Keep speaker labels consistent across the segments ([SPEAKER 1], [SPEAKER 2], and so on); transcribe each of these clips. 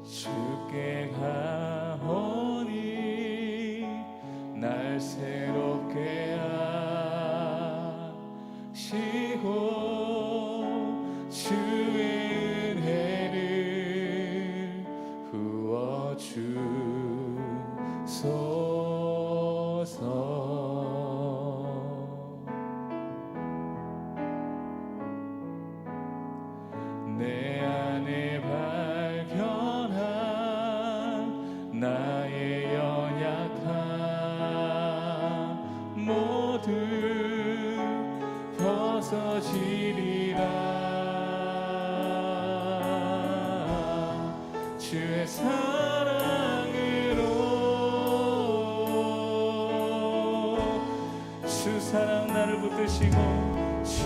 [SPEAKER 1] 주께 가오니 날 새롭게 하시고 주의 은혜를 부어주소서. 내 안에 발견한 나의 연약함 모두 벗어지리라. 주의 사랑으로 주 사랑 나를 붙드시고 주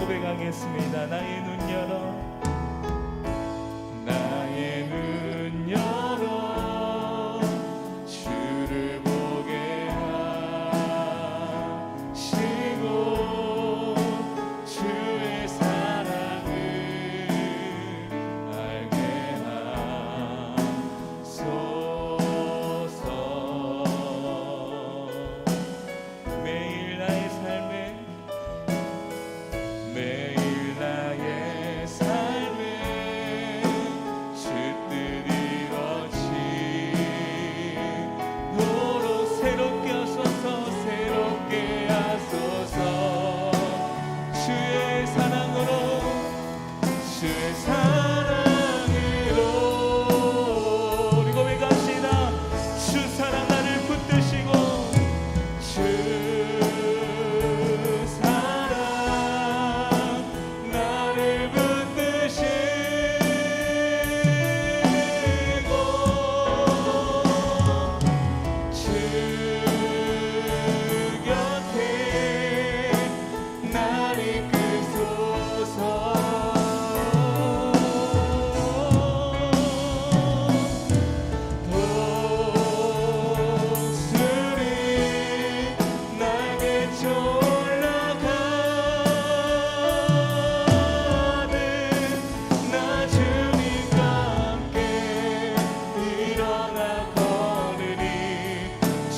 [SPEAKER 1] 고백하겠습니다. 나의 눈 열어, 나의 눈 열어 주를 보게 하시고 주의 사랑을 알게 하소서. 매일 나의 삶에 주 뜻 이루어지도록 새롭게 하소서. 새롭게 하소서. 주의 사랑으로 주의 사랑으로 우리 고백합시다. 주 사랑 나를 붙드시고 주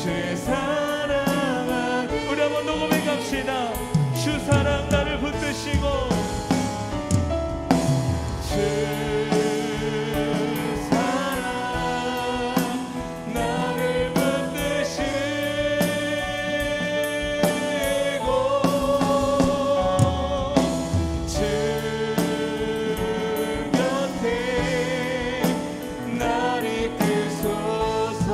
[SPEAKER 1] 주 사랑 나를 붙드시고 주 사랑 나를 붙드시고 주 곁에 날 이끄소서.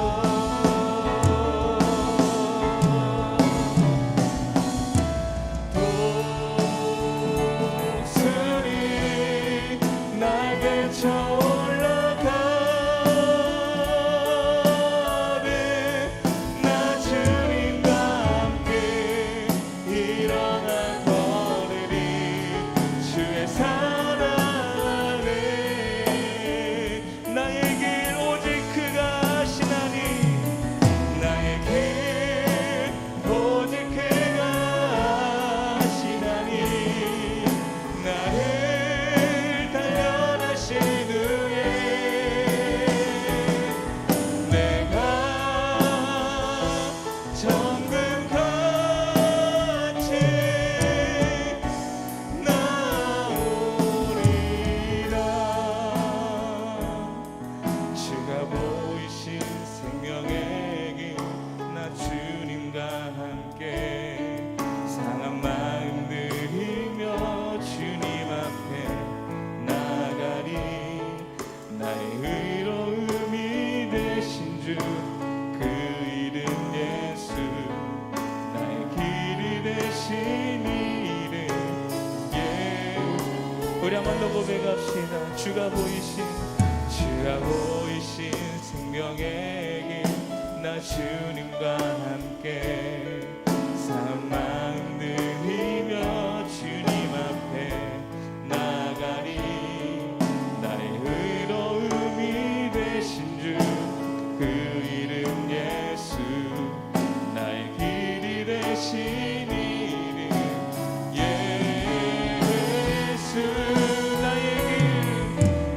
[SPEAKER 1] 정금같이
[SPEAKER 2] 되신 이름. 우리 한 번 더 고백합시다. 주가 보이신 생명의 길, 나 주님과 함께 사망 들이며 주님 앞에 나가리. 나의 의로움이 되신 주 그 이름 예수, 나의 길이 되신 이름 예수.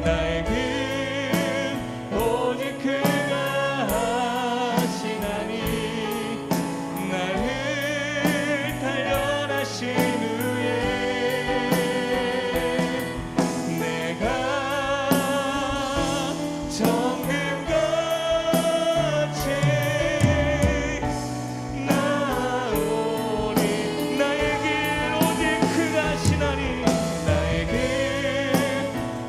[SPEAKER 2] 나의 길 오직 그가 하시나니, 나를 단련하신 후에 내가 정금같이 나오리. 나의 길 오직 그가 하시나니, 나의 길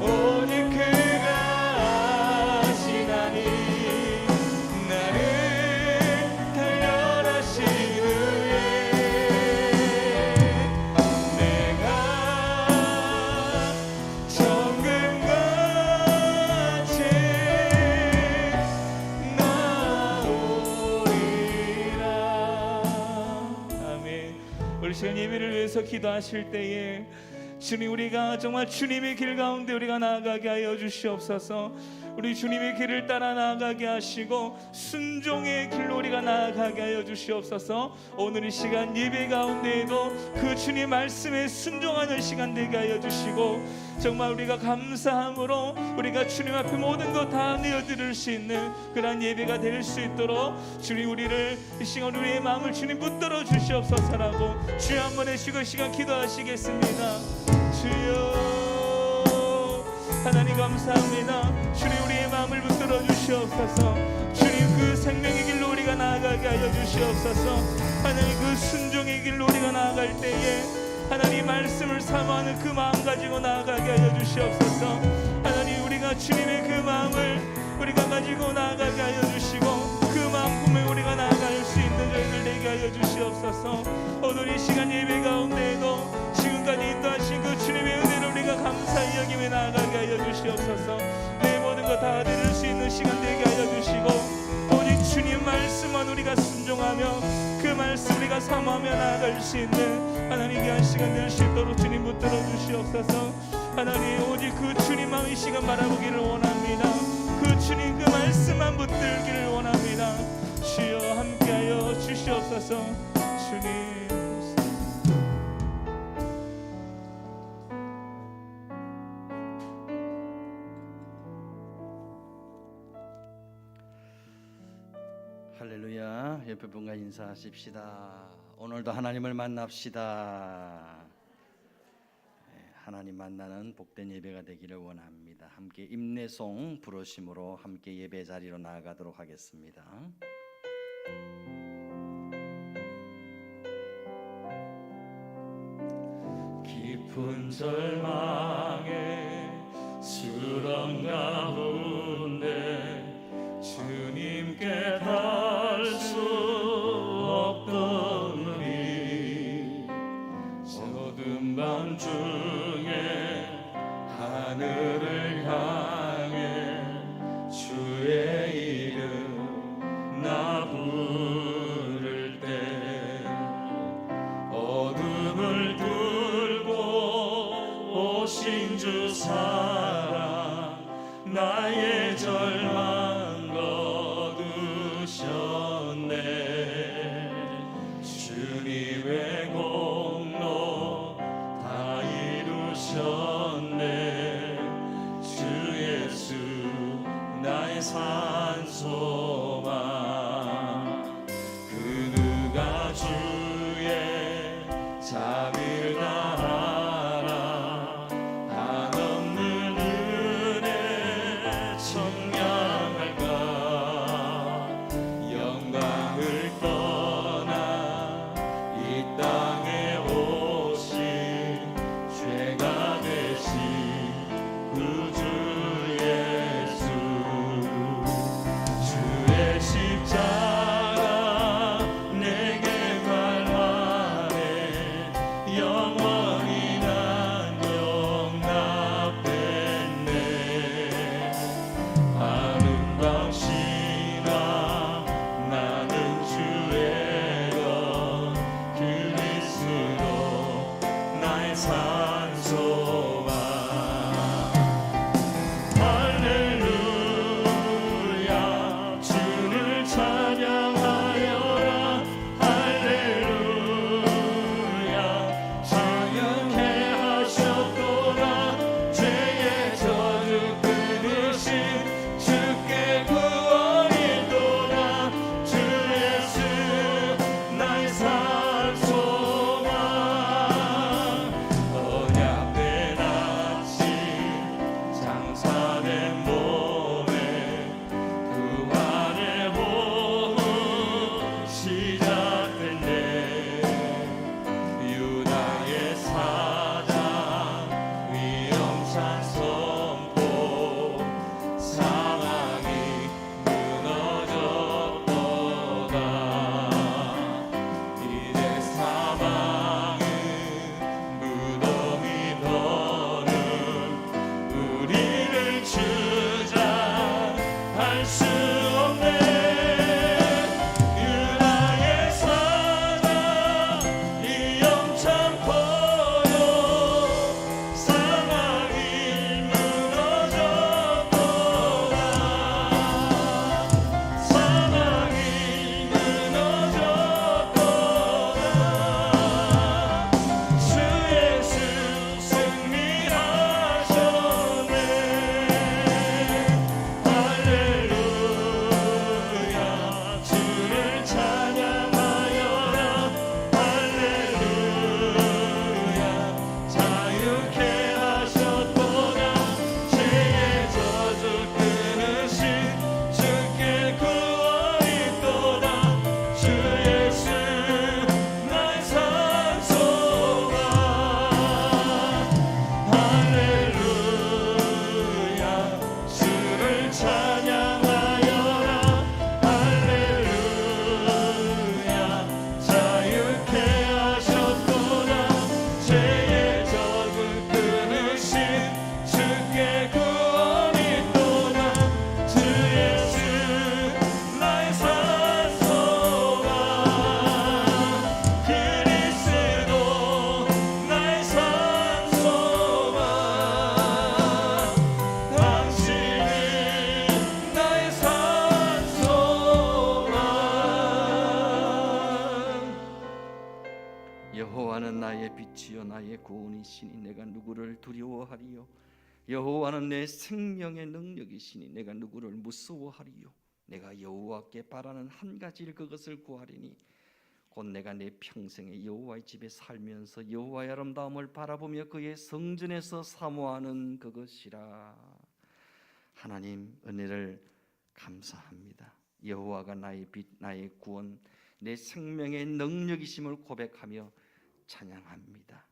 [SPEAKER 2] 오직 그가 하시나니, 나를 단련하신 후에 내가 정금같이 나오리라. 아멘. 우리 시간 예배를 위해서 기도하실 때에 주님, 우리가 정말 주님의 길 가운데 우리가 나아가게 하여 주시옵소서. 우리 주님의 길을 따라 나아가게 하시고 순종의 길로 우리가 나아가게 하여 주시옵소서. 오늘 이 시간 예배 가운데에도 그 주님 말씀에 순종하는 시간 되게 하여 주시고, 정말 우리가 감사함으로 우리가 주님 앞에 모든 것 다 내어드릴 수 있는 그러한 예배가 될 수 있도록 주님, 우리를 이 시간 우리의 마음을 주님 붙들어 주시옵소서라고 주여 한번 해주시고 이 시간 기도하시겠습니다. 주여 하나님 감사합니다. 주님, 우리의 마음을 붙들어 주시옵소서. 주님, 그 생명의 길로 우리가 나아가게 하여 주시옵소서. 하나님, 그 순종의 길로 우리가 나아갈 때에 하나님 말씀을 사모하는 그 마음 가지고 나아가게 하여 주시옵소서. 하나님, 우리가 주님의 그 마음을 우리가 가지고 나아가게 하여 주시고, 그 마음 품에 우리가 나아갈 수 있는 저희들 되게 하여 주시옵소서. 오늘 이 시간 예배 가운데에도 지금까지 인도하신 그 주님의 은혜를 우리가 감사히 여기며 나아가게 하여 주시옵소서. 내 모든 것 다 드릴 수 있는 시간 되게 하여 주시고, 오직 주님 말씀만 우리가 순종하며 그 말씀 우리가 사모하며 나아갈 수 있는 하나님 귀한 시간 될 수 있도록 주님 붙들어 주시옵소서. 하나님, 오직 그 주님만 이 시간 바라보기를 원합니다. 그 주님 그 말씀만 붙들기를 원합니다. 주여 함께하여 주시옵소서. 주님,
[SPEAKER 3] 할렐루야. 옆에 분과 인사하십시다. 오늘도 하나님을 만납시다. 하나님 만나는 복된 예배가 되기를 원합니다. 함께 임내송 부르심으로 함께 예배 자리로 나아가도록 하겠습니다.
[SPEAKER 2] 깊은 절망의 수렁 가운데 주님께 닿을 수 없던 우리, 어두운 밤중에 하늘을 향해 주의 이름 나 부를 때, 어둠을 뚫고 오신 주 사랑, 나의 절망 거두셨네. 주님의 공로 다 이루셨네. 주 예수 나의 산소망, 그 누가 주의 자비를 알아 한없는 은혜 청량할까. 영광을 떠나 이 땅에 오신 죄가 되신 구주 예수, 주의 십자가 내게 발하네.
[SPEAKER 1] 나의 산소만 할렐루야 주를 찬양하여라 할렐루야 자유케 하셨도다 죄의 저주 끊으신 주께 구원이 또다 주 예수 나의 산소만 언약된 아침 장사된 몸에 구원의 호흡 시작됐네 유다의 사장 위험산 선포 사망이 무너졌도다 이제 사망은 무덤이 더는 우리를 주장할 수 없네 유다의 사장 이 영창 포로 사망이 무너졌도다 사망이 무너졌도다 주 예수 승리하셨네 할렐루야 주를 찬양하여라 할렐루야 자유케 하셨도다 죄의 저주 끊으신 주께 구원이 또다 주 예수 나의 산소가 할렐루야 주를 찬양하여라 할렐루야 자유케 하셨도다 죄의 저주 끊으신 주께 구원이 또다 주 예수 나의 산소가 그리스도 나의 산소가 당신은 나의 산소가
[SPEAKER 3] 여호와는 나의 빛이요 나의 구원이시니 내가 누구를 두려워하리요 여호와는 내 생명의 능력이시니 내가 누구를 무서워하리요 내가 여호와께 바라는 한 가지를 그것을 구하리니 곧 내가 내 평생에 여호와의 집에 살면서 여호와의 아름다움을 바라보며 그의 성전에서 사모하는 그것이라. 하나님 은혜를 감사합니다. 여호와가 나의 빛 나의 구원 내 생명의 능력이심을 고백하며 찬양합니다.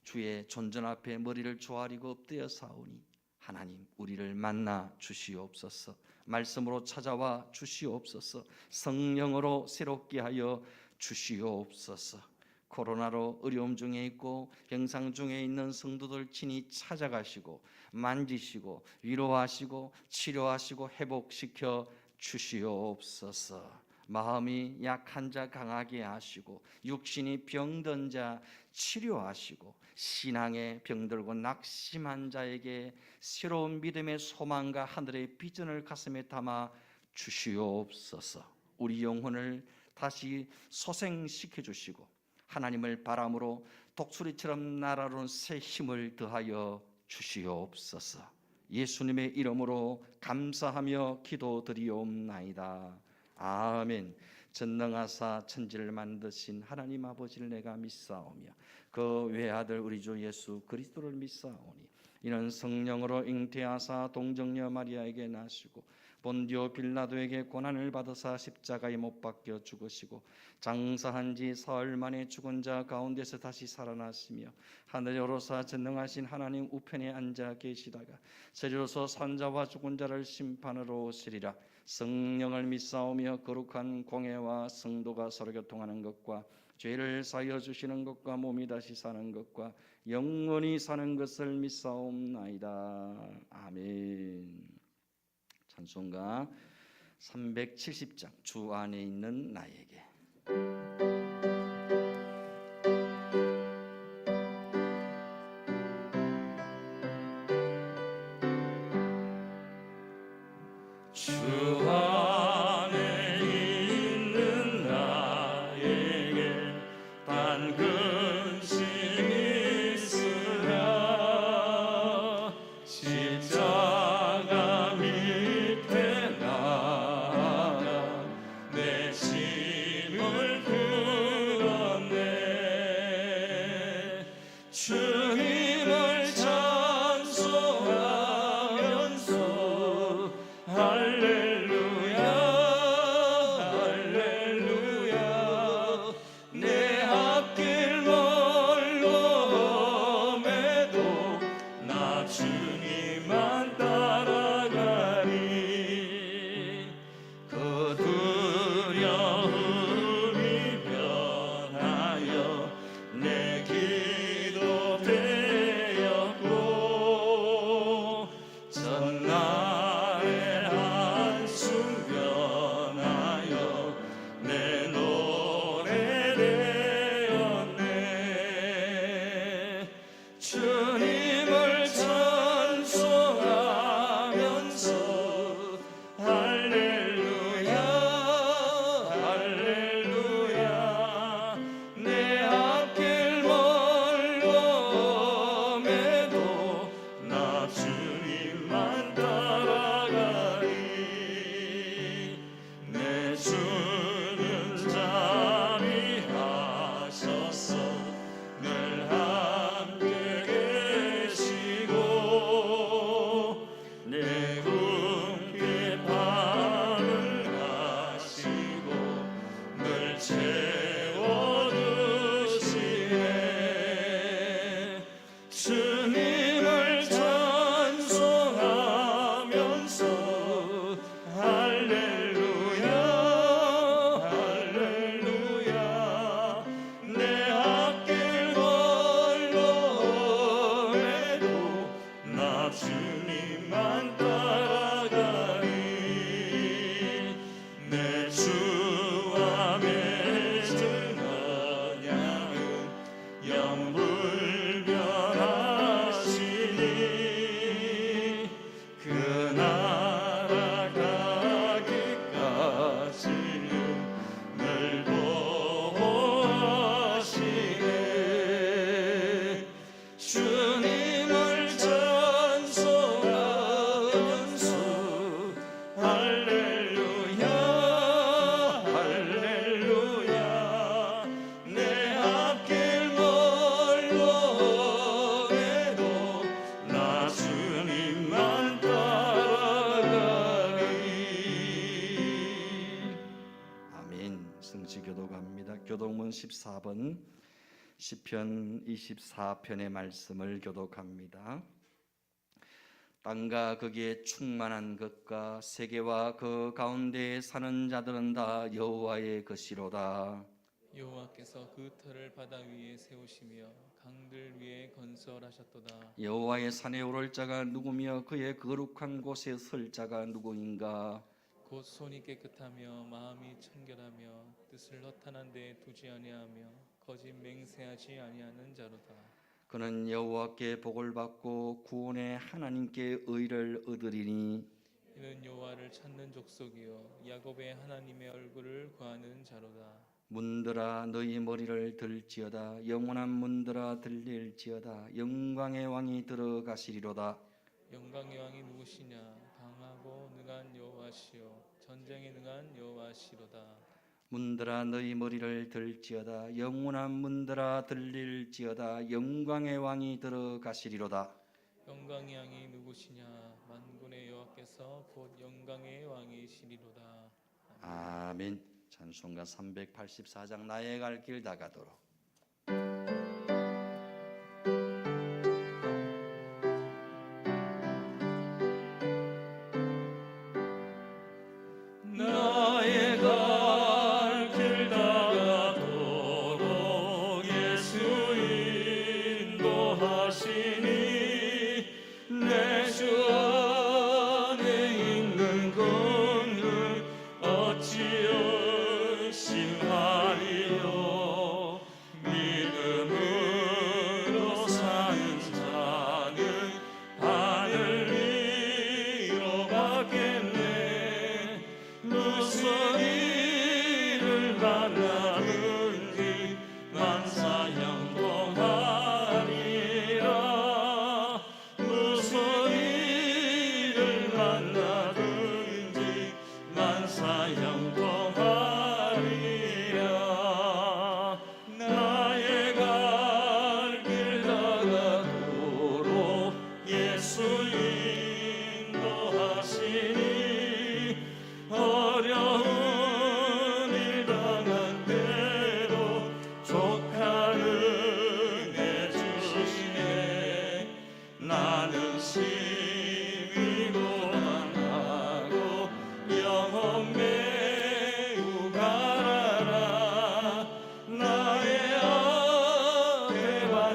[SPEAKER 3] 주의 존전 앞에 머리를 조아리고 엎드려 사오니 하나님 우리를 만나 주시옵소서. 말씀으로 찾아와 주시옵소서. 성령으로 새롭게 하여 주시옵소서. 코로나로 어려움 중에 있고 병상 중에 있는 성도들 친히 찾아가시고 만지시고 위로하시고 치료하시고 회복시켜 주시옵소서. 마음이 약한 자 강하게 하시고 육신이 병든 자 치료하시고 신앙의 병들고 낙심한 자에게 새로운 믿음의 소망과 하늘의 비전을 가슴에 담아 주시옵소서. 우리 영혼을 다시 소생시켜 주시고 하나님을 바람으로 독수리처럼 날아오른 새 힘을 더하여 주시옵소서. 예수님의 이름으로 감사하며 기도드리옵나이다. 아멘. 전능하사 천지를 만드신 하나님 아버지를 내가 믿사오며 그 외아들 우리 주 예수 그리스도를 믿사오니 이는 성령으로 잉태하사 동정녀 마리아에게 나시고 본디오 빌라도에게 고난을 받으사 십자가에 못 박혀 죽으시고 장사한 지 사흘 만에 죽은 자 가운데서 다시 살아나시며 하늘에 오르사 전능하신 하나님 우편에 앉아 계시다가 세리로서 산자와 죽은 자를 심판으로 오시리라. 성령을 믿사오며 거룩한 공회와 성도가 서로 교통하는 것과 죄를 사하여 주시는 것과 몸이 다시 사는 것과 영원히 사는 것을 믿사옵나이다. 아멘. 찬송가 370장 주 안에 있는 나에게.
[SPEAKER 1] 주 안에 있는 나에게 단 근심이 있으랴 십자가 밑에 나가 내 짐을 풀었네 주님을 찬송하면서 할렐루야 할렐루야 내 앞길 멀럼에도 나 주님만 따라가리 그 두려움이 변하여 내 기도 되었고 전날의 한숨 변하여 내 노래 되었네 주님을 찬송하면서 할렐루야 할렐루야 내 앞길 멀럼에도 나 주님만 따라가리 내 주는 자비하셔서 늘 함께 계시고 내 굶게 밤을 가시고 늘 채워주시네 주님을 찬송하면서 할렐루야 할렐루야 내 앞길 멀럼에도 나 주님만 따라가리 내 주와 맺은 언약은 영불변하시니 그 나라 가기까지는 늘 보호하시네 주님을 찬송하면서 할렐루야 할렐루야 내 앞길 멀럼에도 나 주님만 따라가리
[SPEAKER 3] 아멘. 성지 교독합니다. 교독문 14번 시편 24편의 말씀을 교독합니다. 땅과 거기에 충만한 것과 세계와 그 가운데에 사는 자들은 다 여호와의 것이로다.
[SPEAKER 2] 여호와께서 그 터를 바다 위에 세우시며 강들 위에 건설하셨도다.
[SPEAKER 3] 여호와의 산에 오를 자가 누구며 그의 거룩한 곳에 설 자가 누구인가?
[SPEAKER 2] 곧 손이 깨끗하며 마음이 청결하며 뜻을 허탄한 데에 두지 아니하며 거짓 맹세하지 아니하는 자로다.
[SPEAKER 3] 그는 여호와께 복을 받고 구원의 하나님께 의를 얻으리니
[SPEAKER 2] 이는 여호와를 찾는 족속이요 야곱의 하나님의 얼굴을 구하는 자로다.
[SPEAKER 3] 문들아 너희 머리를 들지어다. 영원한 문들아 들릴지어다. 영광의 왕이 들어가시리로다.
[SPEAKER 2] 영광의 왕이 누구시냐? 강하고 능한 여호와시요 전쟁에 능한 여호와시로다.
[SPEAKER 3] 문들아 너희 머리를 들지어다. 영원한 문들아 들릴지어다. 영광의 왕이 들어가시리로다.
[SPEAKER 2] 영광의 왕이 누구시냐? 만군의 여호와께서 곧 영광의 왕이시리로다.
[SPEAKER 3] 아멘. 찬송가 384장 나의 갈 길 다가도록.
[SPEAKER 1] 나의 갈 길 다가도록 예수 인도하시니 내 주 안에 있는 것을 어찌 의심하리요 믿음으로 사는 자는 하늘 위로 받겠네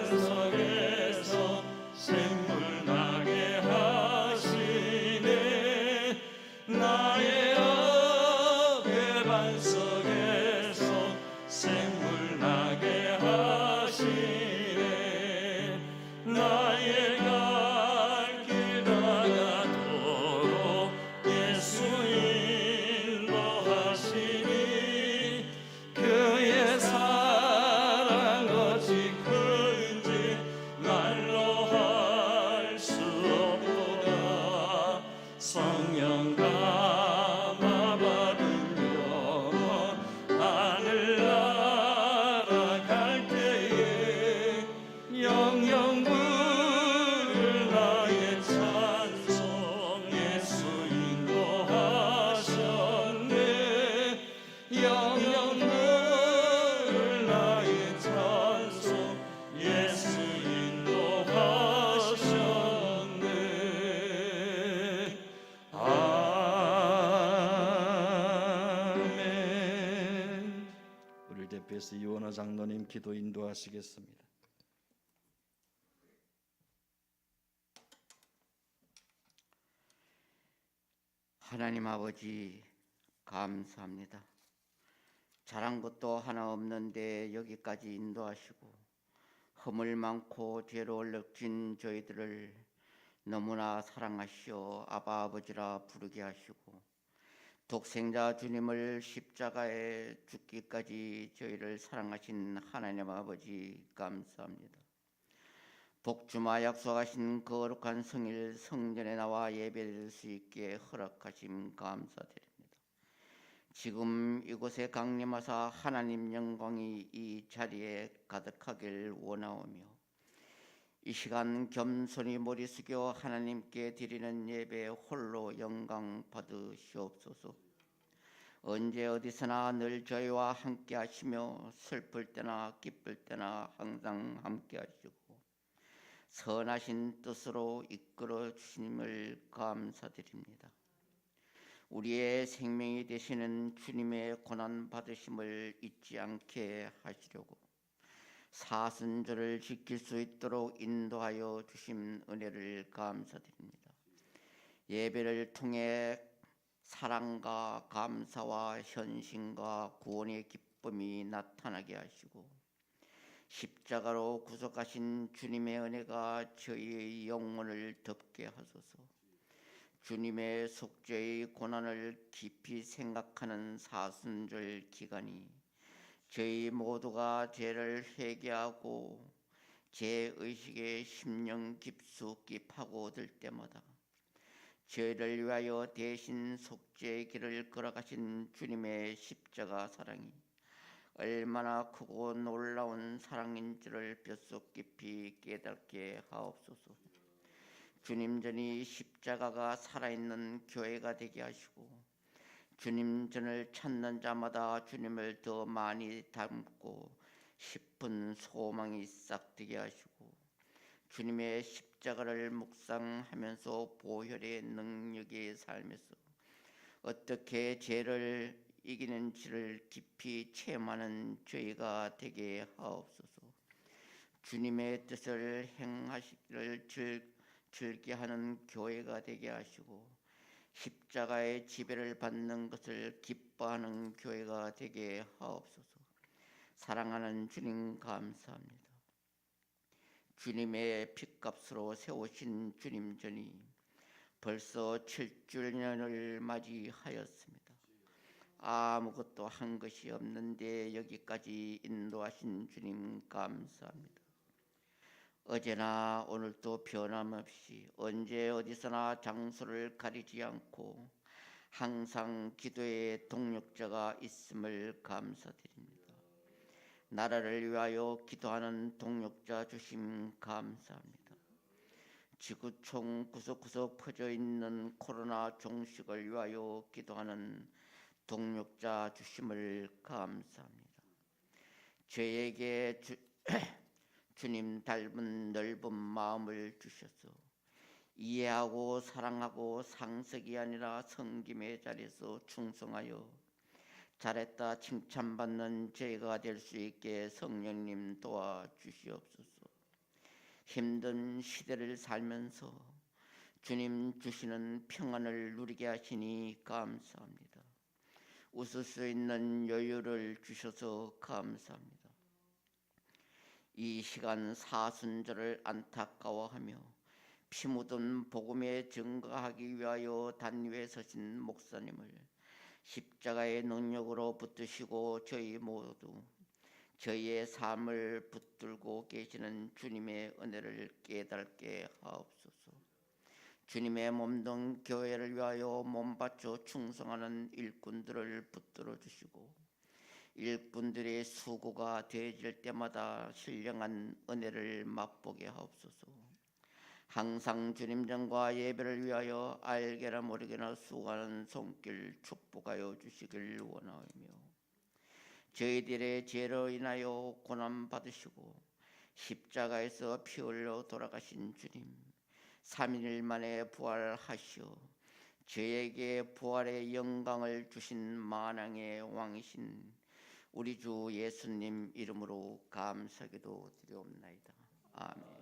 [SPEAKER 1] 반석에서 샘물 나게 하시네 나의 어깨 반석에서 샘물 나게 하시네 나의 갈 길 다가도록 예수 인도하시니 그의 사랑 어찌 큰지 말로 할 수 없도다 성령 감화받은 영혼 하늘 날아갈 때에 영영 부를 나의 찬송 예수 인도하셨네 영영 부를 나의 찬송 예수 인도하셨네 아멘.
[SPEAKER 3] 우리를 대표해서 이원호 장로님 기도 인도하시겠습니다.
[SPEAKER 4] 하나님 아버지 감사합니다. 잘한 것도 하나 없는데 여기까지 인도하시고 허물 많고 죄로 얼룩진 저희들을 너무나 사랑하시어 아바 아버지라 부르게 하시고 독생자 주님을 십자가에 죽기까지 저희를 사랑하신 하나님 아버지 감사합니다. 복주마 약속하신 거룩한 성일 성전에 나와 예배드릴 수 있게 허락하심 감사드립니다. 지금 이곳에 강림하사 하나님 영광이 이 자리에 가득하길 원하오며 이 시간 겸손히 머리 숙여 하나님께 드리는 예배 홀로 영광 받으시옵소서. 언제 어디서나 늘 저희와 함께 하시며 슬플 때나 기쁠 때나 항상 함께 하시고 선하신 뜻으로 이끌어 주심을 감사드립니다. 우리의 생명이 되시는 주님의 고난 받으심을 잊지 않게 하시려고 사순절을 지킬 수 있도록 인도하여 주신 은혜를 감사드립니다. 예배를 통해 사랑과 감사와 현신과 구원의 기쁨이 나타나게 하시고 십자가로 구속하신 주님의 은혜가 저희의 영혼을 덮게 하소서. 주님의 속죄의 고난을 깊이 생각하는 사순절 기간이 저희 모두가 죄를 회개하고 죄의식에 심령 깊숙이 파고들 때마다 저희를 위하여 대신 속죄의 길을 걸어가신 주님의 십자가 사랑이 얼마나 크고 놀라운 사랑인지를 뼛속 깊이 깨닫게 하옵소서. 주님 전이 십자가가 살아있는 교회가 되게 하시고 주님 전을 찾는 자마다 주님을 더 많이 닮고 싶은 소망이 싹트게 하시고 주님의 십자가를 묵상하면서 보혈의 능력의 삶에서 어떻게 죄를 이기는지를 깊이 체험하는 저희가 되게 하옵소서. 주님의 뜻을 행하시기를 즐겨하는 교회가 되게 하시고 십자가의 지배를 받는 것을 기뻐하는 교회가 되게 하옵소서. 사랑하는 주님 감사합니다. 주님의 핏값으로 세우신 주님 전이 벌써 7주년을 맞이하였습니다. 아무것도 한 것이 없는데 여기까지 인도하신 주님 감사합니다. 어제나 오늘도 변함없이 언제 어디서나 장소를 가리지 않고 항상 기도의 동력자가 있음을 감사드립니다. 나라를 위하여 기도하는 동력자 주심 감사합니다. 지구촌 구석구석 퍼져 있는 코로나 종식을 위하여 기도하는 동력자 주심을 감사합니다. 저에게 주님 닮은 넓은 마음을 주셔서 이해하고 사랑하고 상석이 아니라 섬김의 자리에서 충성하여 잘했다 칭찬받는 저희가 될 수 있게 성령님 도와주시옵소서. 힘든 시대를 살면서 주님 주시는 평안을 누리게 하시니 감사합니다. 웃을 수 있는 여유를 주셔서 감사합니다. 이 시간 사순절을 안타까워하며 피 묻은 복음에 증거하기 위하여 단위에 서신 목사님을 십자가의 능력으로 붙드시고 저희 모두 저희의 삶을 붙들고 계시는 주님의 은혜를 깨닫게 하옵소서. 주님의 몸된 교회를 위하여 몸바쳐 충성하는 일꾼들을 붙들어 주시고 일꾼들의 수고가 되어질 때마다 신령한 은혜를 맛보게 하옵소서. 항상 주님 전과 예배를 위하여 알게나 모르게나 수고하는 손길 축복하여 주시길 원하오며 저희들의 죄로 인하여 고난 받으시고 십자가에서 피 흘려 돌아가신 주님 3일 만에 부활하시어 저에게 부활의 영광을 주신 만왕의 왕이신 우리 주 예수님 이름으로 감사기도 드리옵나이다. 아멘.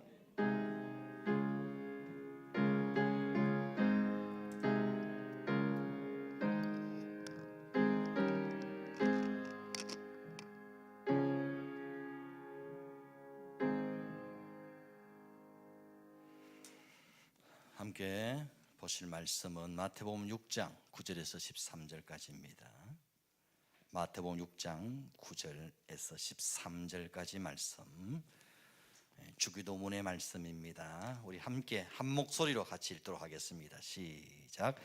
[SPEAKER 3] 함께 보실 말씀은 마태복음 6장 9절에서 13절까지입니다. 마태복음 6장 9절에서 13절까지 말씀, 주기도문의 말씀입니다. 우리 함께 한 목소리로 같이 읽도록 하겠습니다. 시작.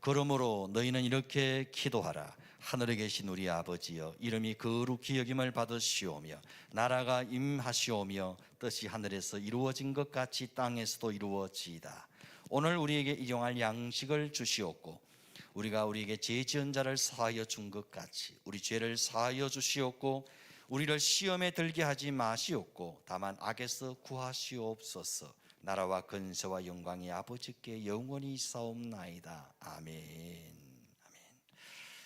[SPEAKER 3] 그러므로 너희는 이렇게 기도하라. 하늘에 계신 우리 아버지여, 이름이 거룩히 여김을 받으시오며 나라가 임하시오며 뜻이 하늘에서 이루어진 것 같이 땅에서도 이루어지이다. 오늘 우리에게 일용할 양식을 주시옵고 우리가 우리에게 죄 지은 자를 사하여 준 것 같이 우리 죄를 사하여 주시옵고 우리를 시험에 들게 하지 마시옵고 다만 악에서 구하시옵소서. 나라와 근세와 영광이 아버지께 영원히 있사옵나이다. 아멘. 아멘.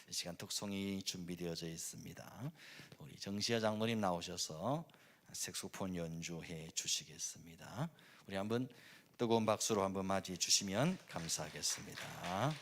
[SPEAKER 3] 이 시간 특송이 준비되어져 있습니다. 우리 정시아 장로님 나오셔서 색소폰 연주해 주시겠습니다. 우리 한번 뜨거운 박수로 한번 맞이해 주시면 감사하겠습니다.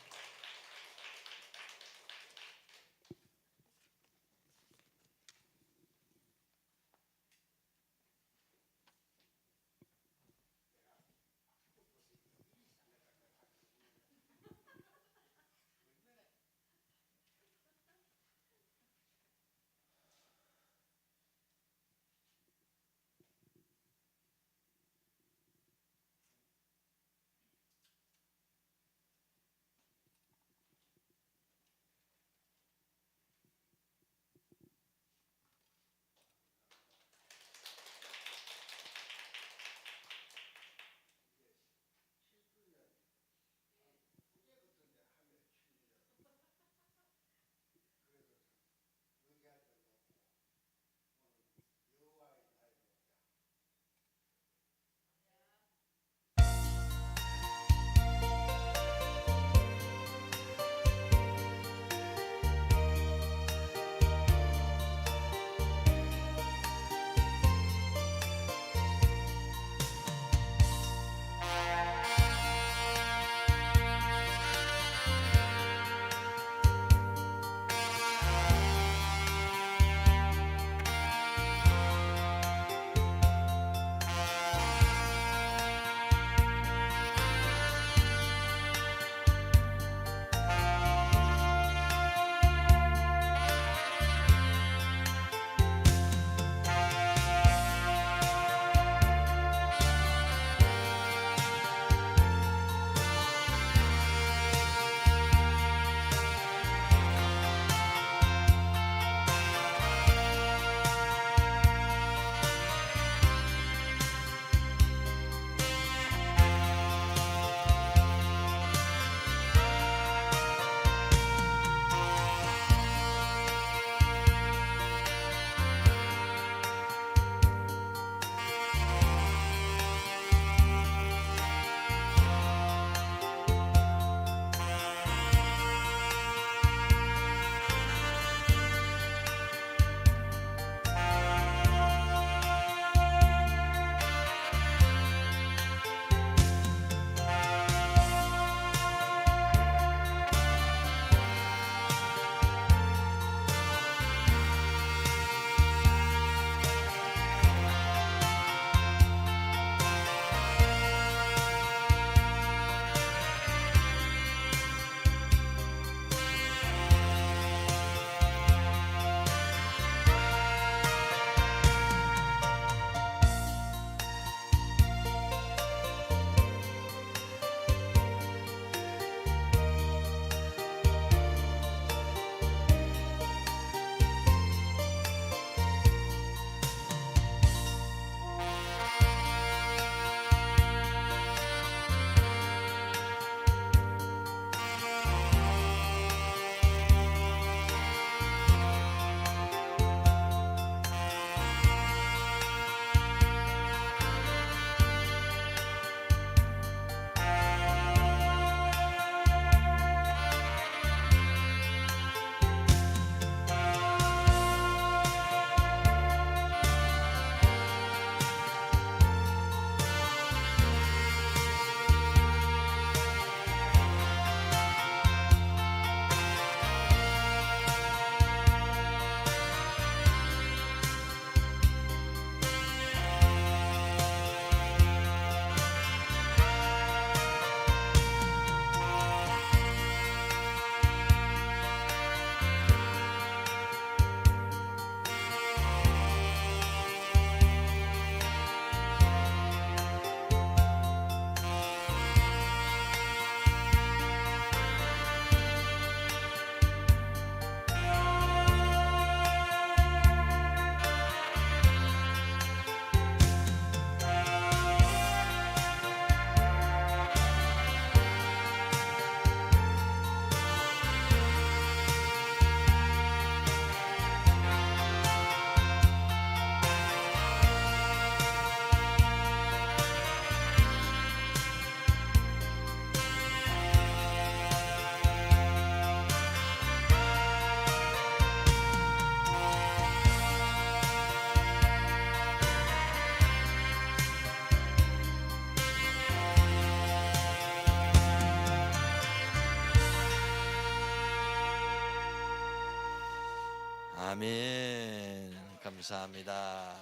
[SPEAKER 3] 감사합니다.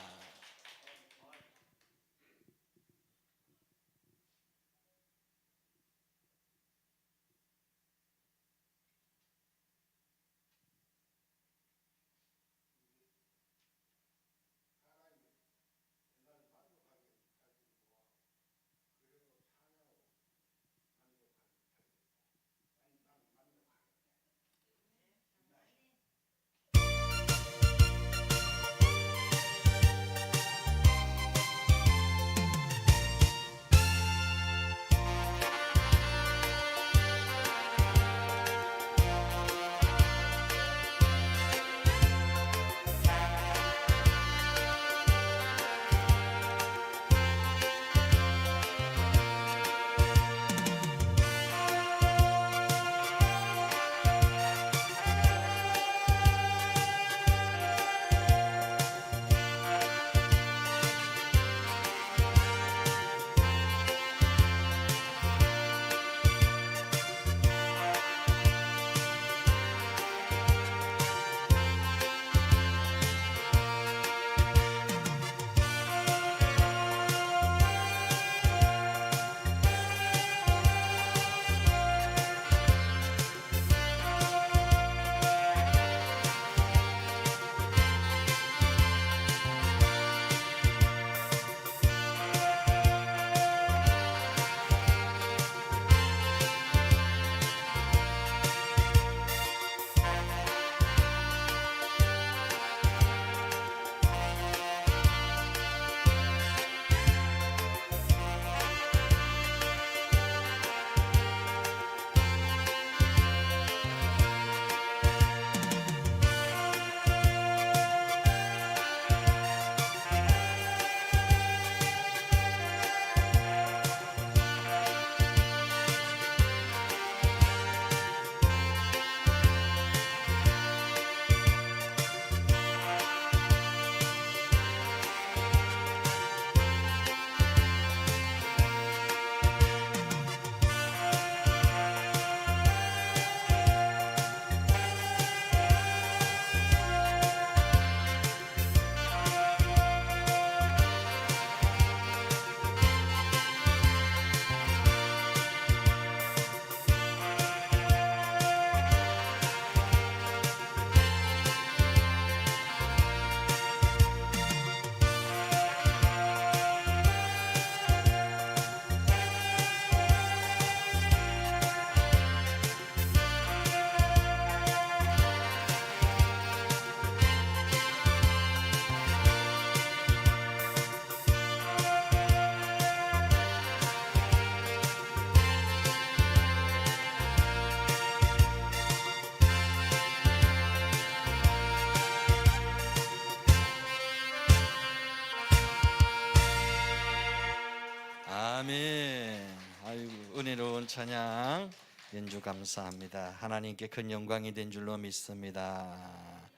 [SPEAKER 3] 아멘. 아이고, 은혜로운 찬양 연주 감사합니다. 하나님께 큰 영광이 된 줄로 믿습니다.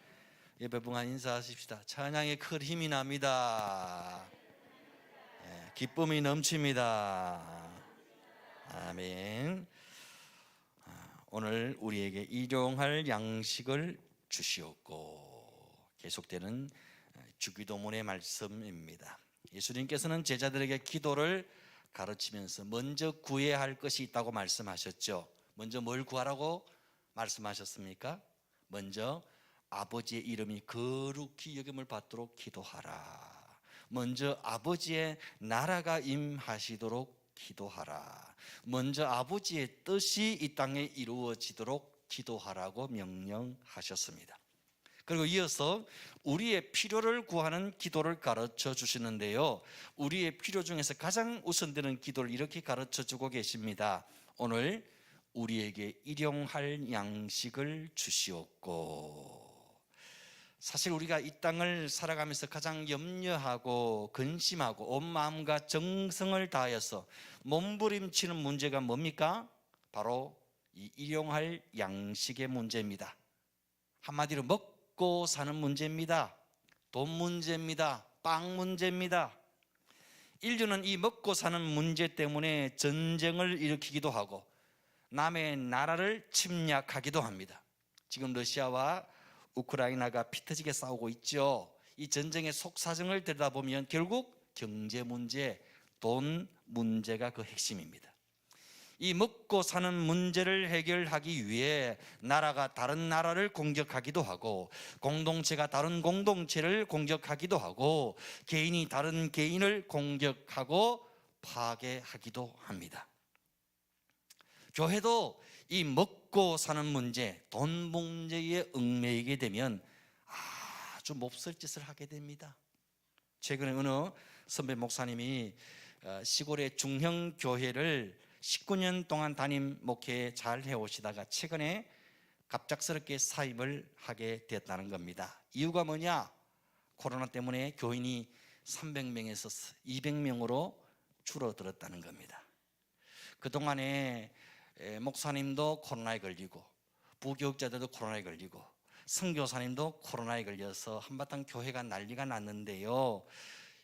[SPEAKER 3] 예배 봉안 인사하십시다. 찬양에 큰 힘이 납니다. 기쁨이 넘칩니다. 아멘. 오늘 우리에게 일용할 양식을 주시옵고, 계속되는 주기도문의 말씀입니다. 예수님께서는 제자들에게 기도를 가르치면서 먼저 구해야 할 것이 있다고 말씀하셨죠. 먼저 뭘 구하라고 말씀하셨습니까? 먼저 아버지의 이름이 거룩히 여김을 받도록 기도하라. 먼저 아버지의 나라가 임하시도록 기도하라. 먼저 아버지의 뜻이 이 땅에 이루어지도록 기도하라고 명령하셨습니다. 그리고 이어서 우리의 필요를 구하는 기도를 가르쳐 주시는데요, 우리의 필요 중에서 가장 우선되는 기도를 이렇게 가르쳐 주고 계십니다. 오늘 우리에게 일용할 양식을 주시옵고. 사실 우리가 이 땅을 살아가면서 가장 염려하고 근심하고 온 마음과 정성을 다해서 몸부림치는 문제가 뭡니까? 바로 이 일용할 양식의 문제입니다. 한마디로 먹고 사는 문제입니다. 돈 문제입니다. 빵 문제입니다. 인류는 이 먹고 사는 문제 때문에 전쟁을 일으키기도 하고 남의 나라를 침략하기도 합니다. 지금 러시아와 우크라이나가 피 터지게 싸우고 있죠. 이 전쟁의 속사정을 들여다보면 결국 경제 문제, 돈 문제가 그 핵심입니다. 이 먹고 사는 문제를 해결하기 위해 나라가 다른 나라를 공격하기도 하고, 공동체가 다른 공동체를 공격하기도 하고, 개인이 다른 개인을 공격하고 파괴하기도 합니다. 교회도 이 먹고 사는 문제, 돈 문제에 얽매이게 되면 아주 몹쓸 짓을 하게 됩니다. 최근에 어느 선배 목사님이 시골의 중형 교회를 19년 동안 담임 목회 잘 해오시다가 최근에 갑작스럽게 사임을 하게 됐다는 겁니다. 이유가 뭐냐? 코로나 때문에 교인이 300명에서 200명으로 줄어들었다는 겁니다. 그동안에 목사님도 코로나에 걸리고, 부교육자들도 코로나에 걸리고, 선교사님도 코로나에 걸려서 한바탕 교회가 난리가 났는데요,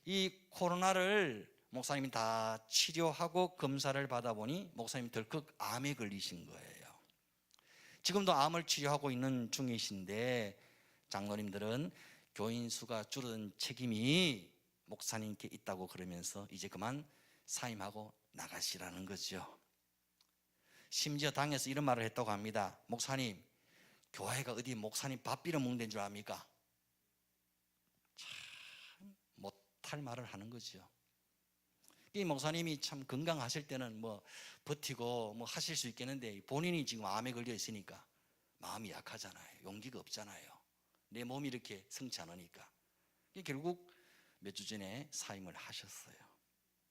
[SPEAKER 3] 이 코로나를 목사님이 다 치료하고 검사를 받아보니 목사님이 덜컥 암에 걸리신 거예요. 지금도 암을 치료하고 있는 중이신데, 장로님들은 교인 수가 줄어든 책임이 목사님께 있다고 그러면서 이제 그만 사임하고 나가시라는 거죠. 심지어 당에서 이런 말을 했다고 합니다. 목사님, 교회가 어디 목사님 밥 빌어 먹는 줄 압니까? 참 못할 말을 하는 거죠. 이 목사님이 참 건강하실 때는 뭐 버티고 뭐 하실 수 있겠는데, 본인이 지금 암에 걸려 있으니까 마음이 약하잖아요. 용기가 없잖아요. 내 몸이 이렇게 성치 않으니까. 결국 몇 주 전에 사임을 하셨어요.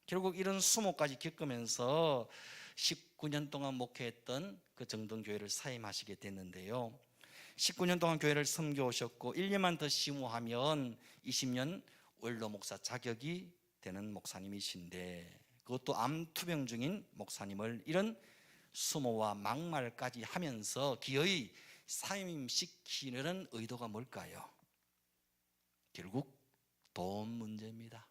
[SPEAKER 3] 결국 이런 수모까지 겪으면서 19년 동안 목회했던 그 정동교회를 사임하시게 됐는데요, 19년 동안 교회를 섬겨오셨고 1년만 더 심호하면 20년 원로 목사 자격이 되는 목사님이신데, 그것도 암투병 중인 목사님을 이런 수모와 막말까지 하면서 기어이 사임시키는 의도가 뭘까요? 결국 돈 문제입니다.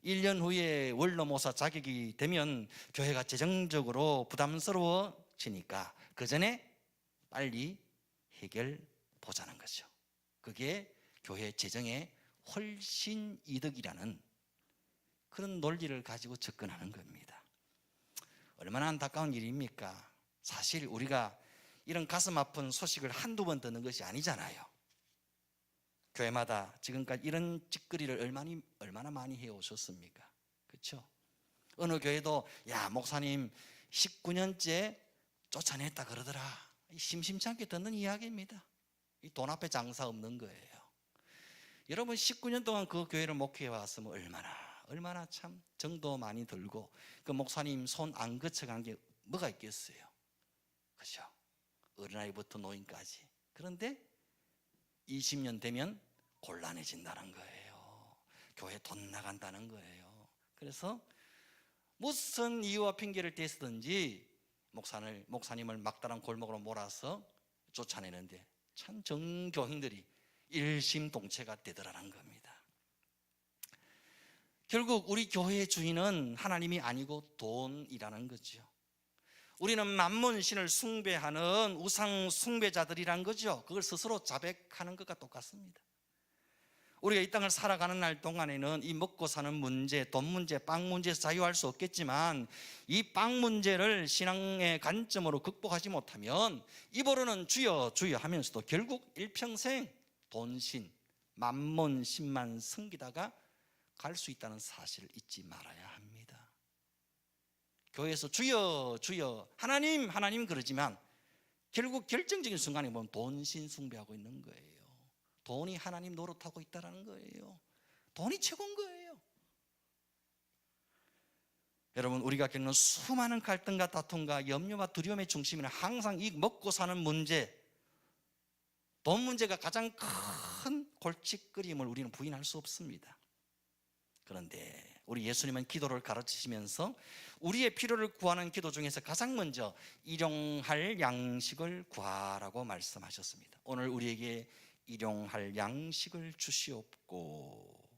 [SPEAKER 3] 1년 후에 원로 목사 자격이 되면 교회가 재정적으로 부담스러워지니까 그 전에 빨리 해결 보자는 거죠. 그게 교회 재정에 훨씬 이득이라는 그런 논리를 가지고 접근하는 겁니다. 얼마나 안타까운 일입니까? 사실 우리가 이런 가슴 아픈 소식을 한두 번 듣는 것이 아니잖아요. 교회마다 지금까지 이런 찌꺼리를 얼마나 많이 해오셨습니까? 그렇죠? 어느 교회도 야, 목사님 19년째 쫓아냈다 그러더라. 심심치 않게 듣는 이야기입니다. 이 돈 앞에 장사 없는 거예요. 여러분 19년 동안 그 교회를 목회해 왔으면 얼마나 참 정도 많이 들고 그 목사님 손 안 거쳐간 게 뭐가 있겠어요? 그렇죠? 어린아이부터 노인까지. 그런데 20년 되면 곤란해진다는 거예요. 교회 돈 나간다는 거예요. 그래서 무슨 이유와 핑계를 대서든지 목사님을 막다른 골목으로 몰아서 쫓아내는데 참 정교인들이 일심동체가 되더라는 겁니다. 결국 우리 교회의 주인은 하나님이 아니고 돈이라는 거죠. 우리는 만문신을 숭배하는 우상 숭배자들이란 거죠. 그걸 스스로 자백하는 것과 똑같습니다. 우리가 이 땅을 살아가는 날 동안에는 이 먹고 사는 문제, 돈 문제, 빵 문제에서 자유할 수 없겠지만 이 빵 문제를 신앙의 관점으로 극복하지 못하면 입으로는 주여 주여 하면서도 결국 일평생 돈신, 만문신만 섬기다가 갈 수 있다는 사실을 잊지 말아야 합니다. 교회에서 주여 주여 하나님 하나님 그러지만 결국 결정적인 순간에 보면 돈신 숭배하고 있는 거예요. 돈이 하나님 노릇하고 있다는 거예요. 돈이 최고인 거예요. 여러분, 우리가 겪는 수많은 갈등과 다툼과 염려와 두려움의 중심에는 항상 이 먹고 사는 문제, 돈 문제가 가장 큰 골칫거림을 우리는 부인할 수 없습니다. 그런데 우리 예수님은 기도를 가르치시면서 우리의 필요를 구하는 기도 중에서 가장 먼저 일용할 양식을 구하라고 말씀하셨습니다. 오늘 우리에게 일용할 양식을 주시옵고.